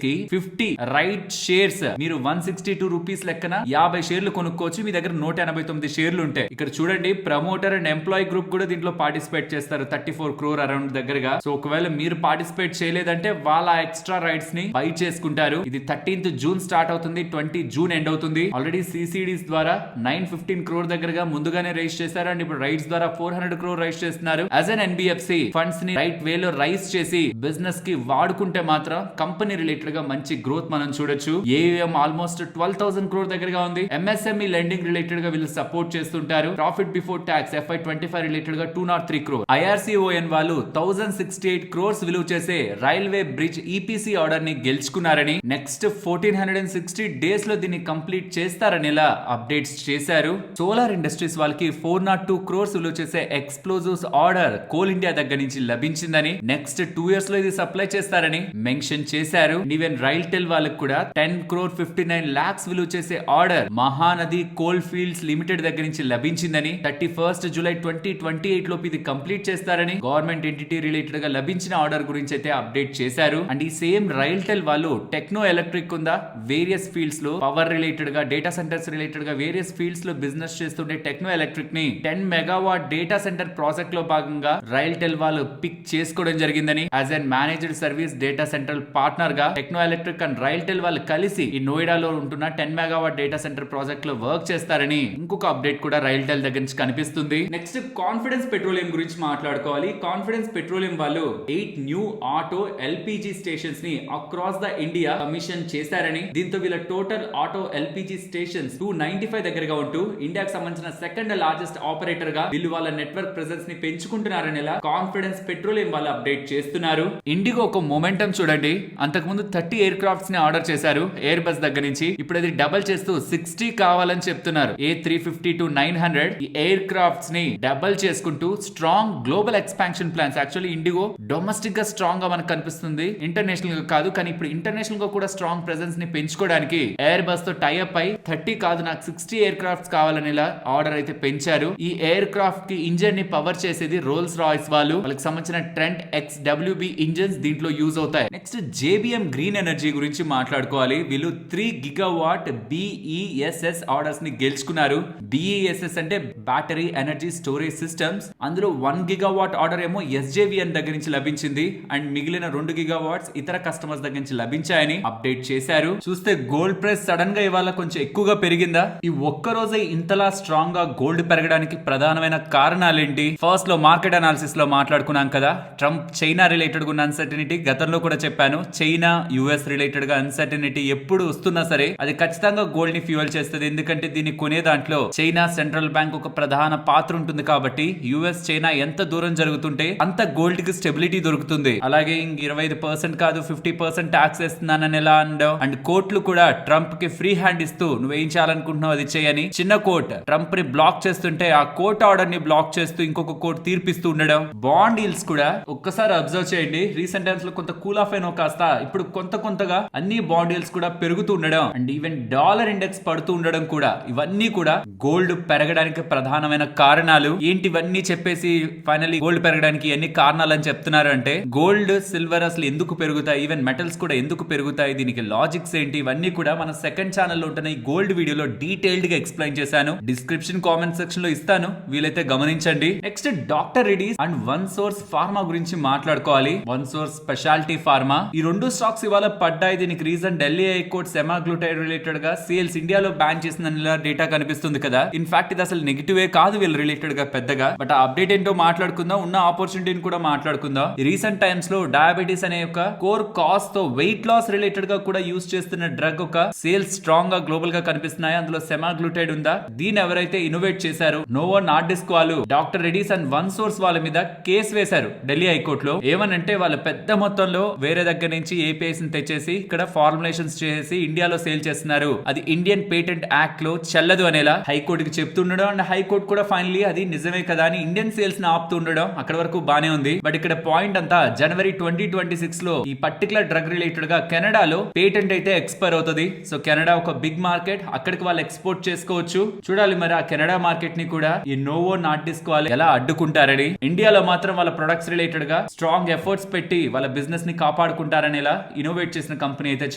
Speaker 1: కి 50 రైట్ షేర్స్ మీరు 162 రూపీస్ లెక్కన 50 షేర్లు కొనుక్కోవచ్చు. మీ దగ్గర 189 షేర్లు ఉంటాయి. ఇక్కడ చూడండి, ప్రమోటర్ అండ్ ఎంప్లాయీ గ్రూప్ కూడా దీంట్లో పార్టిసిపేట్ చేస్తారు 34 crore అరౌండ్ దగ్గరగా. సో ఒకవేళ మీరు పార్టిసిపేట్ చేయలేదంటే వాళ్ళ ఎక్స్ట్రా రైట్స్ ని బై చేసుకుంటారు. ఇది 13th జూన్ స్టార్ట్ అవుతుంది, 20 జూన్ ఎండ్ అవుతుంది. ఆల్రెడీ CCDs ద్వారా 915 crore దగ్గరగా ముందుగానే రైజ్ చేశారు. అండ్ ఇప్పుడు రైట్స్ ద్వారా 400 crore రైజ్ చేస్తున్నారు. యాజ్ అన్ NBFC ఫండ్స్ ని రైట్ వేలో రైజ్ చేసి బిజినెస్ కి వాడుకుంటే మాత్రం కంపెనీ రిలేటెడ్ గా మంచి గ్రోత్ మనం చూడొచ్చు. AUM ఆల్మోస్ట్ 12,000 crore దగ్గరగా ఉంది. MSME లెండింగ్ రిలేటెడ్ గా వీళ్ళు సపోర్ట్ చేస్తుంటారు. Profit before tax FY25 related గా 203 crore. IRCON వాళ్ళు 1068 crores విలువ చేసే రైల్వే బ్రిడ్జ్ EPC ఆర్డర్ ని గెలుచుకున్నారని, నెక్స్ట్ 1460 డేస్ లో దీన్ని కంప్లీట్ చేస్తారని ఇలా అప్డేట్స్ చేశారు. సోలార్ ఇండస్ట్రీస్ ఇండస్ట్రీస్ వాళ్ళకి 402 crores విలువ చేసే ఎక్స్ప్లోజివ్స్ ఆర్డర్ కోల్ ఇండియా దగ్గర నుంచి లభించిందని, నెక్స్ట్ 2 years లో ఇది సప్లై చేస్తారని మెన్షన్ చేశారు. ఈవెన్ రైల్టెల్ వాళ్ళకి కూడా 10.59 crore విలువ చేసే order Mahanadi coal fields limited దగ్గర నుంచి లభించిందని, 31st July 2028 లోపు ఇది కంప్లీట్ చేస్తారని గవర్నమెంట్ ఎంటిటీ రిలేటెడ్ గా లభించిన ఆర్డర్ గురించి అయితే అప్డేట్ చేశారు. అండ్ ఈ సేమ్ రైల్టెల్ వాళ్ళు టెక్నో ఎలక్ట్రిక్ ఉందా, వేరియస్ ఫీల్డ్స్ లో పవర్ రిలేటెడ్ గా డేటా సెంటర్స్ రిలేటెడ్ గా వేరియస్ ఫీల్డ్స్ లో బిజినెస్ చేస్తుంటే టెక్నో ఎలక్ట్రిక్ ని 10 megawatt డేటా సెంటర్ ప్రాజెక్ట్ లో భాగంగా రైల్టెల్ వాళ్ళు పిక్ చేసుకోవడం జరిగిందని, యాజ్ ఎన్ managed service data centre partner గా టెక్నో ఎలక్ట్రిక్ అండ్ రైల్టెల్ వాళ్ళు కలిసి ఈ నోయిడాలో ఉంటున్న 10 megawatt డేటా సెంటర్ ప్రాజెక్ట్ లో వర్క్ చేస్తారని ఇంకొక అప్డేట్ కూడా రైల్టెల్ దగ్గర నుంచి కనిపిస్తుంది. నెక్స్ట్ కాన్ఫిడెన్స్ పెట్రోలియం గురించి మాట్లాడుకోవాలి. కాన్ఫిడెన్స్ పెట్రోలియం వాళ్ళు 8 న్యూ ఆటో ఎల్పిజి స్టేషన్స్ ని అక్రాస్ ద ఇండియా కమిషన్ చేశారని, దీంతో వీళ్ళ టోటల్ ఆటో ఎల్పిజి స్టేషన్స్ 295 దగ్గరగా ఉంటూ ఇండియాకి సంబంధించిన సెకండ్ లార్జెస్ట్ ఆపరేటర్ గా వీళ్ళు వాళ్ళ నెట్వర్క్ ప్రెజెన్స్ ని పెంచుకుంటున్నారని కాన్ఫిడెన్స్ పెట్రోలియం వాళ్ళు అప్డేట్ చేస్తున్నారు. ఇండిగో ఒక మొమెంటం చూడండి, అంతకుముందు 30 ఎయిర్ క్రాఫ్ట్స్ ని ఆర్డర్ చేశారు ఎయిర్ బస్ దగ్గర నుంచి, ఇప్పుడు అది డబల్ చేస్తూ 60 కావాలని చెప్తున్నారు. A350 to 900 ఈ ఎయిర్ క్రాఫ్ట్స్ ని డబల్ చేసుకుంటూ strong global expansion plans. Actually IndiGo domestic గా స్ట్రాంగ్ గా మనకు కనిపిస్తుంది, ఇంటర్నేషనల్ గా కాదు, కానీ ఇప్పుడు ఇంటర్నేషనల్ గా కూడా స్ట్రాంగ్ ప్రెజెన్స్ ని పెంచుకోవడానికి ఎయిర్ బస్ తో టైఅప్ అయి 30 కాదు నాకు 60 ఎయిర్ క్రాఫ్ట్స్ కావాలని ఆర్డర్ అయితే పెంచారు. ఈ ఎయిర్ క్రాఫ్ట్ కి ఇంజన్ ని పవర్ చేసేది రోల్స్ రాయ్స్ వాళ్ళకి సంబంధించిన ట్రెంట్ XWB ఇంజన్స్ దీంట్లో యూజ్ అవుతాయి. నెక్స్ట్ JBM గ్రీన్ ఎనర్జీ గురించి మాట్లాడుకోవాలి. వీళ్ళు 3 gigawatt BESS ఆర్డర్స్ ని గెలుచుకున్నారు. BESS అంటే బ్యాటరీ ఎనర్జీ స్టోరేజ్ సిస్టమ్స్. అందులో 1 gigawatt ఆర్డర్ ఏమో SJVN దగ్గర నుంచి లభించింది అండ్ మిగిలిన 2 gigawatts ఇతర కస్టమర్స్ దగ్గర నుంచి లభించాయని అప్డేట్ చేశారు. చూస్తే గోల్డ్ ప్రైస్ సడన్ గా ఇవాళ కొంచెం ఎక్కువగా పెరిగిందా? ఈ ఒక్క రోజే ఇంతలా స్ట్రాంగ్ గా గోల్డ్ పెరగడానికి ప్రధానమైన కారణాలేంటి? ఫస్ట్ లో మార్కెట్ అనాలిసిస్ లో మాట్లాడుకున్నాం కదా, ట్రంప్ చైనా రిలేటెడ్ ఉన్న అన్సర్టనిటీ గతంలో కూడా చెప్పాను. చైనా US రిలేటెడ్ గా అన్సర్టనిటీ ఎప్పుడు వస్తున్నా సరే అది ఖచ్చితంగా గోల్డ్ ని ఫ్యూయల్ చేస్తుంది. ఎందుకంటే దీన్ని కొనే దాంట్లో చైనా సెంట్రల్ బ్యాంక్ ఒక ప్రధాన పాత్ర ఉంటుంది కాబట్టి US చైనా ఎంత దూరం జరుగుతుంటే అంత గోల్డ్ కి స్టెబిలిటీ దొరుకుతుంది. అలాగే 25% కాదు 50% ట్యాక్స్ వేస్తున్నానని ఎలా అండో, అండ్ కోర్టులు కూడా ట్రంప్ కి ఫ్రీ హ్యాండ్ ఇస్తూ నువ్వేం చేయాలనుకుంటున్నావు అది చేయని, చిన్న కోర్ట్ ట్రంప్ ని బ్లాక్ చేస్తుంటే ఆ కోర్ట్ ఆర్డర్ ని బ్లాక్ చేస్తూ ఇంకొక కోర్ట్ తీర్పిస్తూ ఉండడం. బాండ్ డీల్స్ కూడా ఒక్కసారి అబ్జర్వ్ చేయండి, రీసెంట్ టైమ్స్ లో కొంత కూల్ ఆఫ్ అయినో కాస్త ఇప్పుడు కొంతగా అన్ని బాండ్ డీల్స్ కూడా పెరుగుతూ ఉండడం అండ్ ఈవెన్ డాలర్ ఇండెక్స్ పడుతూ ఉండడం కూడా, ఇవన్నీ కూడా గోల్డ్ పెరగడానికి ప్రధానమైన కారణాలు. ఏంటి ఇవన్నీ చెప్పేసి ఫైనల్లీ గోల్డ్ పెరగడానికి ఎన్ని కారణాలు అని చెప్తున్నారు అంటే, గోల్డ్ సిల్వర్ అసలు ఎందుకు పెరుగుతాయి, ఈవెన్ మెటల్స్ కూడా ఎందుకు పెరుగుతాయి, దీనికి లాజిక్స్ ఏంటి, ఇవన్నీ కూడా మన సెకండ్ ఛానల్ లో ఉంటున్న ఈ గోల్డ్ వీడియోలో డీటెయిల్డ్ గా ఎక్స్ప్లెయిన్ చేశాను. డిస్క్రిప్షన్ కామెంట్ సెక్షన్ లో ఇస్తాను, వీలైతే గమనించండి. Next doctor Reddy's and OneSource pharma గురించి మాట్లాడుకోవాలి. వన్ సోర్స్ స్పెషాలిటీ ఫార్మా, ఈ రెండు స్టాక్స్ ఇవాళ పడ్డాయి. దీనికి reason Delhi high court semaglutide related గా సేల్స్ ఇండియాలో బ్యాన్ చేసిందని డేటా కనిపిస్తుంది కదా. ఇన్ఫాక్ట్ ఇది అసలు నెగిటివే కాదు వీళ్ళు రిలేటెడ్ గా పెద్దగా, బట్ ఆ అప్డేట్ ఏంటో మాట్లాడుకుందాం, ఉన్న ఆపర్చునిటీని కూడా మాట్లాడుకుందాం. రీసెంట్ టైమ్స్ లో డయాబెటీస్ అనే ఒక కోర్ కాజ్ తో వెయిట్ లాస్ రిలేటెడ్ గా కూడా యూజ్ చేస్తున్న డ్రగ్ ఒక సేల్స్ స్ట్రాంగ్ గా గ్లోబల్ గా కనిపిస్తున్నాయి. అందులో సెమాగ్లూటైడ్ ఉందా, దీన్ని ఎవరైతే ఇన్నోవేట్ చేశారు నోవో నార్డిస్క్ వాళ్ళు doctor Reddy's and OneSource వాళ్ళ మీద కేసు వేశారు ఢిల్లీ హైకోర్టులో. ఏమనంటే వాళ్ళు పెద్ద మొత్తంలో వేరే దగ్గర నుంచి ఏపీఐస్ ని తెచ్చేసి ఇక్కడ ఫార్ములేషన్స్ చేసి ఇండియాలో సేల్ చేస్తున్నారు, అది ఇండియన్ పేటెంట్ యాక్ట్ లో చెల్లదు అనేలా హైకోర్టుకి చెప్తుండడం అండ్ హైకోర్టు కూడా ఫైనలీ అది నిజమే కదా అని ఇండియన్ సేల్స్ ని ఆపుతుండడం. అక్కడ వరకు బానే ఉంది, బట్ ఇక్కడ పాయింట్ అంతా జనవరి 2026 లో ఈ పర్టికులర్ డ్రగ్ రిలేటెడ్ గా కెనడాలో పేటెంట్ అయితే ఎక్స్పైర్ అవుతుంది. సో కెనడా ఒక బిగ్ మార్కెట్, అక్కడికి వాళ్ళు ఎక్స్పోర్ట్ చేసుకోవచ్చు. చూడాలి మరి ఆ కెనడా మార్కెట్ ని కూడా ఈ నోవో నార్డిస్క్ వాళ్ళు ఎలా అడ్డుకుంటారని. ఇండియాలో మాత్రం వాళ్ళ ప్రొడక్ట్స్ రిలేటెడ్ గా స్ట్రాంగ్ ఎఫర్ట్స్ పెట్టి వాళ్ళ బిజినెస్ ని కాపాడుకుంటారని ఇలా ఇన్నోవేట్ చేసిన కంపెనీ అయితే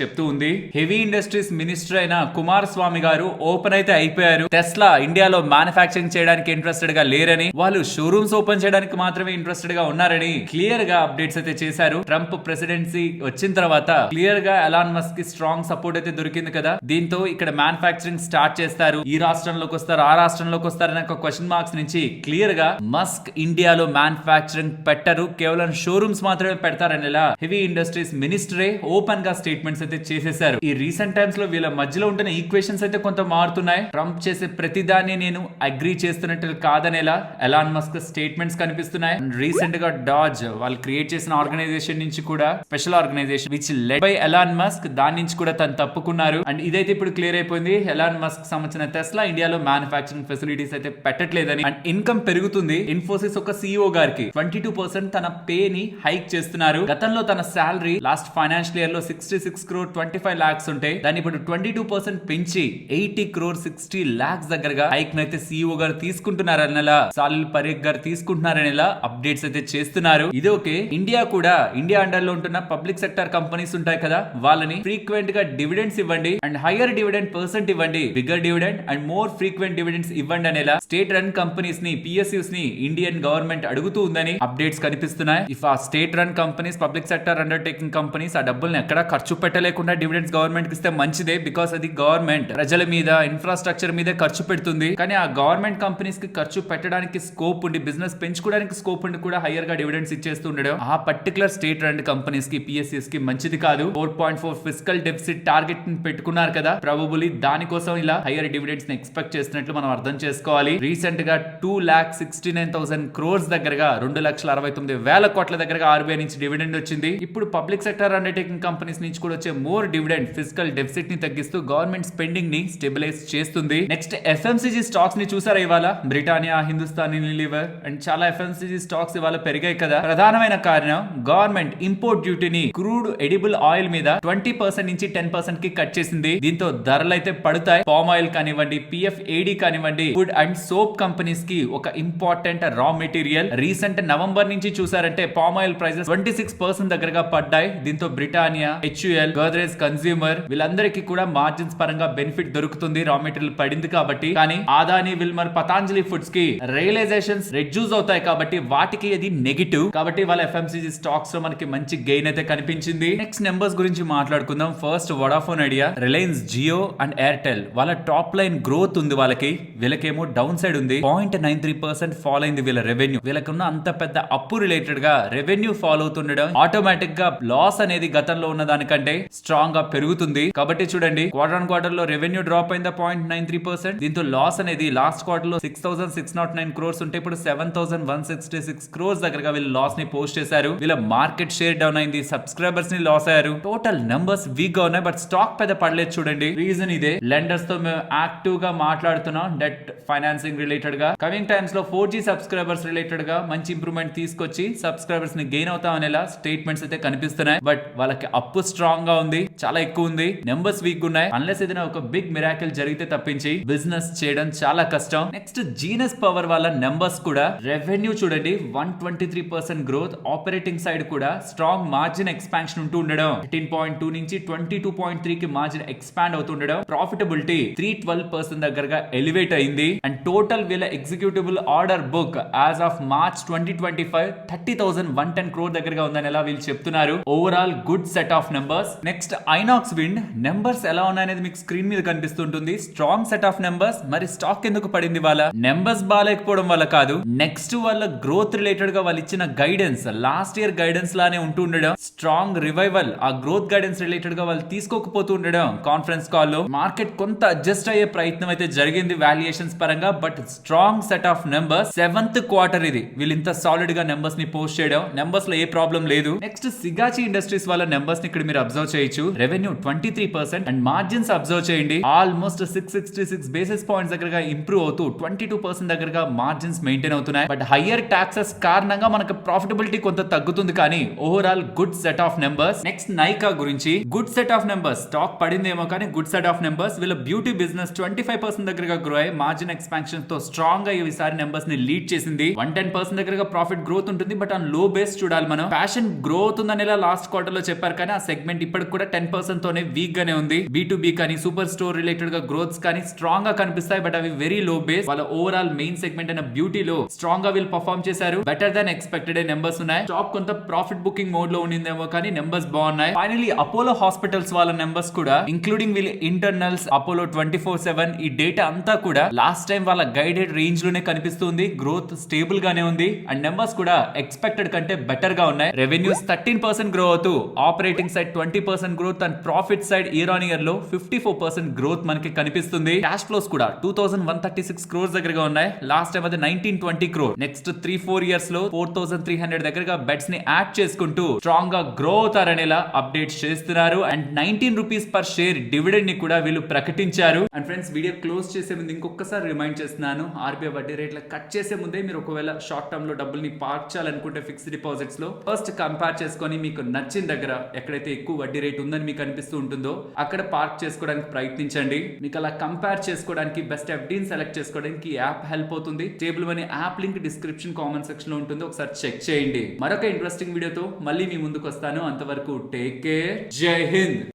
Speaker 1: చెప్తూ ఉంది. హెవీ ఇండస్ట్రీస్ మినిస్టర్ అయిన కుమార్ స్వామి గారు ఓపెన్ అయితే అయిపోయారు. టెస్లా ఇండియాలో మ్యానుఫ్యాక్చరింగ్ చేయడానికి ఇంట్రెస్టెడ్ గా లేరని, వాళ్ళు షోరూమ్స్ ఓపెన్ చేయడానికి మాత్రమే ఇంట్రెస్టెడ్ గా ఉన్నారని క్లియర్ గా అప్డేట్స్ అయితే చేశారు. ట్రంప్ ప్రెసిడెన్సీ వచ్చిన తర్వాత క్లియర్ గా ఎలాన్ మస్క్ కి స్ట్రాంగ్ సపోర్ట్ అయితే దొరికింది కదా, దీంతో ఇక్కడ మ్యానుఫ్యాక్చరింగ్ స్టార్ట్ చేస్తారు. ఈ రాష్ట్రంలోకి వస్తారు, ఆ రాష్ట్రంలోకి వస్తారు అనే క్వశ్చన్ మార్క్స్ నుంచి క్లియర్ గా మస్క్ ఇండియాలో మ్యానుఫ్యాక్చరింగ్ పెట్టరు, కేవలం షోరూమ్స్ మాత్రమే పెడతారని ఇలా హెవీ ఇండస్ట్రీస్ మినిస్టరే ఓపెన్ గా స్టేట్మెంట్స్ అయితే చేసేశారు. ఈ రీసెంట్ టైమ్స్ లో వీళ్ళ మధ్యలో ఉంటున్న ఈక్వేషన్స్ అయితే కొంత మారుతున్నాయి. ట్రంప్ చేసే ప్రతిదాన్ని నేను అగ్రీ చేస్తున్నట్టు కాదనేలా ఎలాన్ మస్క్ స్టేట్మెంట్స్ కనిపిస్తున్నాయి. రీసెంట్ గా డాజ్ వాళ్ళు క్రియేట్ చేసిన ఆర్గనైజేషన్ నుంచి కూడా special organisation which led by Elon Musk, దాని నుంచి కూడా తను తప్పుకున్నారు. అండ్ ఇదైతే ఇప్పుడు క్లియర్ అయిపోయింది. ఎలాన్ మస్క్ సంబంధించిన టెస్లా ఇండియాలో మ్యానుఫ్యాక్చరింగ్ రిలాక్సేషన్ ఫెసిలిటీస్ అయితే పెట్టట్లేదని అండ్ ఇన్కమ్ పెరుగుతుంది. ఇన్ఫోసిస్ ఒక CEO గారికి 22% తన పే ని హైక్ చేస్తున్నారు. గతంలో తన సాలరీ లాస్ట్ ఫైనాన్షియల్ ఇయర్ లో 66 crore 25 lakhs ఉంటే దాన్ని ఇప్పుడు 22% పెంచి 80 crore 60 lakhs దగ్గరగా హైక్ నైతే CEO గారు తీసుకుంటున్నారనేలా సాలిల్ పరేఖ్ గారు తీసుకుంటున్నారనేలా అప్డేట్స్ అయితే చేస్తున్నారు. ఇది ఓకే. ఇండియా అండర్ లో ఉంటున్న పబ్లిక్ సెక్టర్ కంపెనీస్ ఉంటాయి కదా, వాళ్ళని ఫ్రీక్వెంట్ గా డివిడెండ్స్ ఇవ్వండి అండ్ హైయర్ డివిడెండ్ పర్సెంట్ ఇవ్వండి, bigger dividend and more frequent dividends ఇవ్వండి అనేలా స్టేట్ రన్ కంపెనీస్ ని PSUs ని ఇండియన్ గవర్నమెంట్ అడుగుతూ ఉందని అప్డేట్స్ కనిపిస్తున్నాయి. ఇఫ్ ఆ state run companies public sector undertaking companies ఆ డబ్బుల్ని ఎక్కడ ఖర్చు పెట్టలేకుండా డివిడెండ్స్ గవర్నమెంట్ కి ఇస్తే మంచిదే. బికాస్ అది గవర్నమెంట్ ప్రజల మీద ఇన్ఫ్రాస్ట్రక్చర్ మీద ఖర్చు పెడుతుంది. కానీ ఆ గవర్నమెంట్ కంపెనీస్ కి ఖర్చు పెట్టడానికి స్కోప్ ఉండి బిజినెస్ పెంచుకోవడానికి స్కోప్ ఉండి కూడా హైయర్ గా డివిడెండ్స్ ఇచ్చేస్తూ ఉండడం ఆ పర్టికులర్ స్టేట్ రన్ కంపెనీస్ కి PSUs కి మంచిది కాదు. 4.4 ఫిస్కల్ డెఫిసిట్ టార్గెట్ పెట్టుకున్నారు కదా, ప్రాబబుల్లీ దానికోసం ఇలా హైయర్ డివిడెండ్స్ ని ఎక్స్పెక్ట్ చేస్తున్నట్లు మనం అర్థం చేసుకోవాలి. రీసెంట్ గా 2,69,000 crores దగ్గరగా 2,69,000 కోట్ల దగ్గరగా RBI నుంచి డివిడెండ్ వచ్చింది. ఇప్పుడు పబ్లిక్ సెక్టర్ అండర్టేకింగ్ కంపెనీస్ నుంచి కూడా వచ్చే మోర్ డివిడెండ్ ఫిస్కల్ డెఫిసిట్ ని తగ్గిస్తూ గవర్నమెంట్ స్పెండింగ్ ని స్టెబిలైజ్ చేస్తుంది. నెక్స్ట్ FMCG స్టాక్స్ ని చూసారా ఇవాళ? బ్రిటానియా, హిందుస్థాన్ యూనిలివర్ అండ్ చాలా FMCG స్టాక్స్ ఇవాళ పెరిగాయి కదా. ప్రధానమైన కారణం గవర్నమెంట్ ఇంపోర్ట్ డ్యూటీని క్రూడ్ ఎడిబుల్ ఆయిల్ మీద 20% నుంచి 10% కి కట్ చేసింది. దీంతో ధరలు అయితే పడతాయి. పామ్ ఆయిల్ కానివ్వండి, PFAD కానివ్వండి, ఫుడ్ అండ్ సోప్ కంపెనీస్ కి ఒక important raw material. Recent November నుంచి చూసారంటే పామ్ ఆయిల్ ప్రైసెస్ 26% దగ్గరగా పడ్డాయి. దీంతో బ్రిటానియా, HUL, గోద్రేజ్ కన్స్యూమర్ వీళ్ళందరికీ కూడా మార్జిన్స్ పరంగా బెనిఫిట్ దొరుకుతుంది రా మెటీరియల్ పడింది కాబట్టి. కానీ ఆదాని, విల్మర్, పతాంజలి ఫుడ్స్ కి రియలైజేషన్స్ రెడ్యూస్ అవుతాయి కాబట్టి వాటికి అది నెగిటివ్. కాబట్టి వాళ్ళ FMCG స్టాక్స్ లో మనకి మంచి గెయిన్ అయితే కనిపించింది. నెక్స్ట్ నెంబర్స్ గురించి మాట్లాడుకుందాం. First Vodafone Idea, Reliance Jio and Airtel వాళ్ళ టాప్ లైన్ గ్రోత్ ఉంది. వీళ్ళకేమో డౌన్ సైడ్ ఉంది. 0.93% ఫాల్ అయింది వీళ్ళ రెవెన్యూ. వీళ్ళకున్న అంత పెద్ద అప్పు రిలేటెడ్ గా రెవెన్యూ ఫాలో అవుతుండడం ఆటోమేటిక్ గా లాస్ అనేది గతంలో ఉన్న దానికంటే స్ట్రాంగ్ గా పెరుగుతుంది. కాబట్టి చూడండి, క్వార్టర్ లో రెవెన్యూ డ్రాప్ అయిందా 0.93%. దీంతో లాస్ అనేది లాస్ట్ క్వార్టర్ లో 6,609 crores ఉంటే ఇప్పుడు 7,166 crores దగ్గరగా వీళ్ళు లాస్ ని పోస్ట్ చేశారు. వీళ్ళ మార్కెట్ షేర్ డౌన్ అయింది, సబ్స్క్రైబర్స్ ని లాస్ అయ్యారు. టోటల్ నంబర్స్ వీక్ గా ఉన్నాయి, బట్ స్టాక్ పెద్ద పడలేదు. చూడండి, రీజన్ ఇదే. లెండర్స్ తో మేము యాక్టివ్ గా మాట్లాడుతున్నాం డెట్ ఫైనాన్సింగ్ రిలేటెడ్ గా. కమింగ్ టైమ్స్ లో 4G సబ్స్క్రైబర్స్ రిలేటెడ్ గా మంచి ఇంప్రూవ్మెంట్ తీసుకొచ్చి సబ్స్క్రైబర్స్ ని గెయిన్ అవుతాం అనేలా స్టేట్మెంట్స్ అయితే కనిపిస్తున్నాయి. బట్ వాళ్ళకి అప్పు స్ట్రాంగ్ గా ఉంది, చాలా ఎక్కువ ఉంది. నెంబర్స్ వీక్ ఉన్నాయి. అన్లెస్ ఏదైనా ఒక బిగ్ మిరాకిల్ జరిగితే తప్పించి బిజినెస్ చేయడం చాలా కష్టం. నెక్స్ట్ జీనస్ పవర్ వాళ్ళ నెంబర్స్ కూడా రెవెన్యూ చూడండి 123% గ్రోత్. ఆపరేటింగ్ సైడ్ కూడా స్ట్రాంగ్ మార్జిన్ ఎక్స్పాన్షన్ ఉంటూ ఉండడం. 18.2 నుంచి 22.3 కి మార్జిన్ ఎక్స్పాండ్ అవుతుండడం. ప్రాఫిటబిలిటీ 312% దగ్గరగా ఎలివేట్ అయింది. అండ్ టోటల్ వీళ్ళ executable order book as of March 2025 30,110 crore దగ్గరగా ఉందని ఎలా వీళ్ళు చెప్తున్నారు. Overall good set of numbers. Next Inox wind numbers ఎలా ఉన్నాయనేది మీకు స్క్రీన్ మీద కనిపిస్తుంటుంది. Strong set of numbers. మరి స్టాక్ ఎందుకు పడింది? వాళ్ళ నెంబర్స్ బాగాలేకపోవడం వల్ల కాదు, నెక్స్ట్ వాళ్ళ గ్రోత్ రిలేటెడ్ గా వాళ్ళు ఇచ్చిన గైడెన్స్ లాస్ట్ ఇయర్ గైడెన్స్ లానే ఉంటూ ఉండడం. స్ట్రాంగ్ రివైవల్ ఆ గ్రోత్ గైడెన్స్ రిలేటెడ్ గా వాళ్ళు తీసుకోకపోతూ ఉండడం. కాన్ఫరెన్స్ కాల్ లో మార్కెట్ కొంత అడ్జస్ట్ అయ్యే ప్రయత్నం అయితే జరిగింది వాల్యుయేషన్స్ పరంగా. But strong set of numbers. 7th quarter ఇది వీళ్ళు ఇంత సాలిడ్ గా నెంబర్స్ ని పోస్ట్ చేయడం. నెంబర్స్ లో ఏ ప్రాబ్లం లేదు. నెక్స్ట్ సిగాచి ఇండస్ట్రీస్ వాళ్ళ నెంబర్స్ ని ఇక్కడ మీరు అబ్జర్వ్ చేయొచ్చు. రెవెన్యూ 23% అండ్ మార్జిన్స్ అబ్జర్వ్ చేయండి. ఆల్మోస్ట్ 666 బేసిస్ పాయింట్స్ దగ్గరగా ఇంప్రూవ్ అవుతూ 22% దగ్గరగా మార్జిన్స్ మెయింటైన్ అవుతున్నాయి. బట్ హయ్యర్ టాక్సెస్ కారణంగా మనకు ప్రాఫిటబిలిటీ కొంత తగ్గుతుంది. కానీ overall good set of numbers. Next Nykaa గురించి good set of numbers. Stock పడిందేమో కానీ గుడ్ సెట్ ఆఫ్ నెంబర్స్. వీళ్ళ బ్యూటీ బిజినెస్ 25% దగ్గరగా గ్రో అయ్యి మార్జిన్ ఎక్స్పాన్షన్ తో స్ట్రాంగ్ గా ఈసారి నెంబర్స్ ని లీడ్ చేసింది. 110% దగ్గరగా ప్రాఫిట్ గ్రోత్ ఉంటుంది. బట్ ఆన్ లో బేస్ చూడాలి మనం. ఫ్యాషన్ గ్రోత్ ఉందని లాస్ట్ క్వార్టర్ లో చెప్పారు కానీ ఆ సెగ్మెంట్ ఇప్పటికి కూడా 10% తోనే వీక్ గానే ఉంది. B2B కానీ సూపర్ స్టోర్ రిలేటెడ్ గా గ్రోత్స్ కానీ స్ట్రాంగ్ గా కనిపిస్తాయి. బట్ అవి వెరీ లో బేస్. వాళ్ళ ఓవరాల్ మెయిన్ సెగ్మెంట్ అయిన బ్యూటీలో స్ట్రాంగ్ గా వీళ్ళు పర్ఫార్మ్ చేశారు. బెటర్ దాన్ ఎక్స్పెక్టెడ్ నెంబర్స్ ఉన్నాయి. స్టాక్ కొంత ప్రాఫిట్ బుకింగ్ మోడ్ లో ఉండిందేమో కానీ నెంబర్స్ బాగున్నాయి. ఫైనలీ అపోలో హాస్పిటల్స్ వాళ్ళ నెంబర్స్ కూడా ఇంక్లూడింగ్ వీళ్ళ ఇంటర్నల్స్ అపోలో 24/7 ఈ డేటా అంతా కూడా లాస్ట్ టైం వాళ్ళ గైడెడ్ రేంజ్ లోనే కనిపిస్తుంది. గ్రోత్ స్టేబుల్ గానే ఉంది అండ్ నెంబర్స్ కూడా ఎక్స్పెక్టెడ్ కంటే బెటర్ గా ఉన్నాయి. రెవెన్యూస్ 13% గ్రో అవుతూ operating side 20% growth and profit side year on year లో 54% గ్రోత్ మనకి కనిపిస్తుంది. క్యాష్ ఫ్లోస్ కూడా 2,136 crores దగ్గరగా ఉన్నాయి. లాస్ట్ టైం అది 1920 crore. నెక్స్ట్ 3-4 ఇయర్స్ లో 4,300 దగ్గరగా బెట్స్ ని యాడ్ చేసుకుంటూ స్ట్రాంగ్ గా గ్రో అవుతారనేలా అప్డేట్స్ చేస్తున్నారు. And 19 rupees per share dividend ని కూడా వీళ్ళు ప్రకటించారు. అండ్ ఫ్రెండ్స్, వీడియో క్లోజ్ చేసే ముందు ఇంకొక ఇంకొకసారి రిమైండ్ చేస్తున్నాను, ఆర్బీఐ వడ్డీ రేట్ల కట్ చేసే ముందే మీరు ఒకవేళ షార్ట్ టర్మ్ లో డబ్బుల్ని పార్క్ చేయాలనుకుంటే ఫిక్స్డ్ డిపాజిట్స్ లో ఫస్ట్ కంపేర్ చేసుకొని మీకు నచ్చిన దగ్గర ఎక్కడైతే ఎక్కువ వడ్డీ రేట్ ఉందని మీకు అనిపిస్తూ ఉంటుందో అక్కడ పార్క్ చేసుకోవడానికి ప్రయత్నించండి. మీకు అలా కంపేర్ చేసుకోవడానికి బెస్ట్ ఎఫ్డీని సెలెక్ట్ చేసుకోవడానికి యాప్ హెల్ప్ అవుతుంది. Table money app link description comment section లో ఉంటుంది, ఒకసారి చెక్ చేయండి. మరొక ఇంట్రెస్టింగ్ వీడియోతో మళ్ళీ మీ ముందుకు వస్తాను. అంతవరకు టేక్ కేర్, జై హింద్.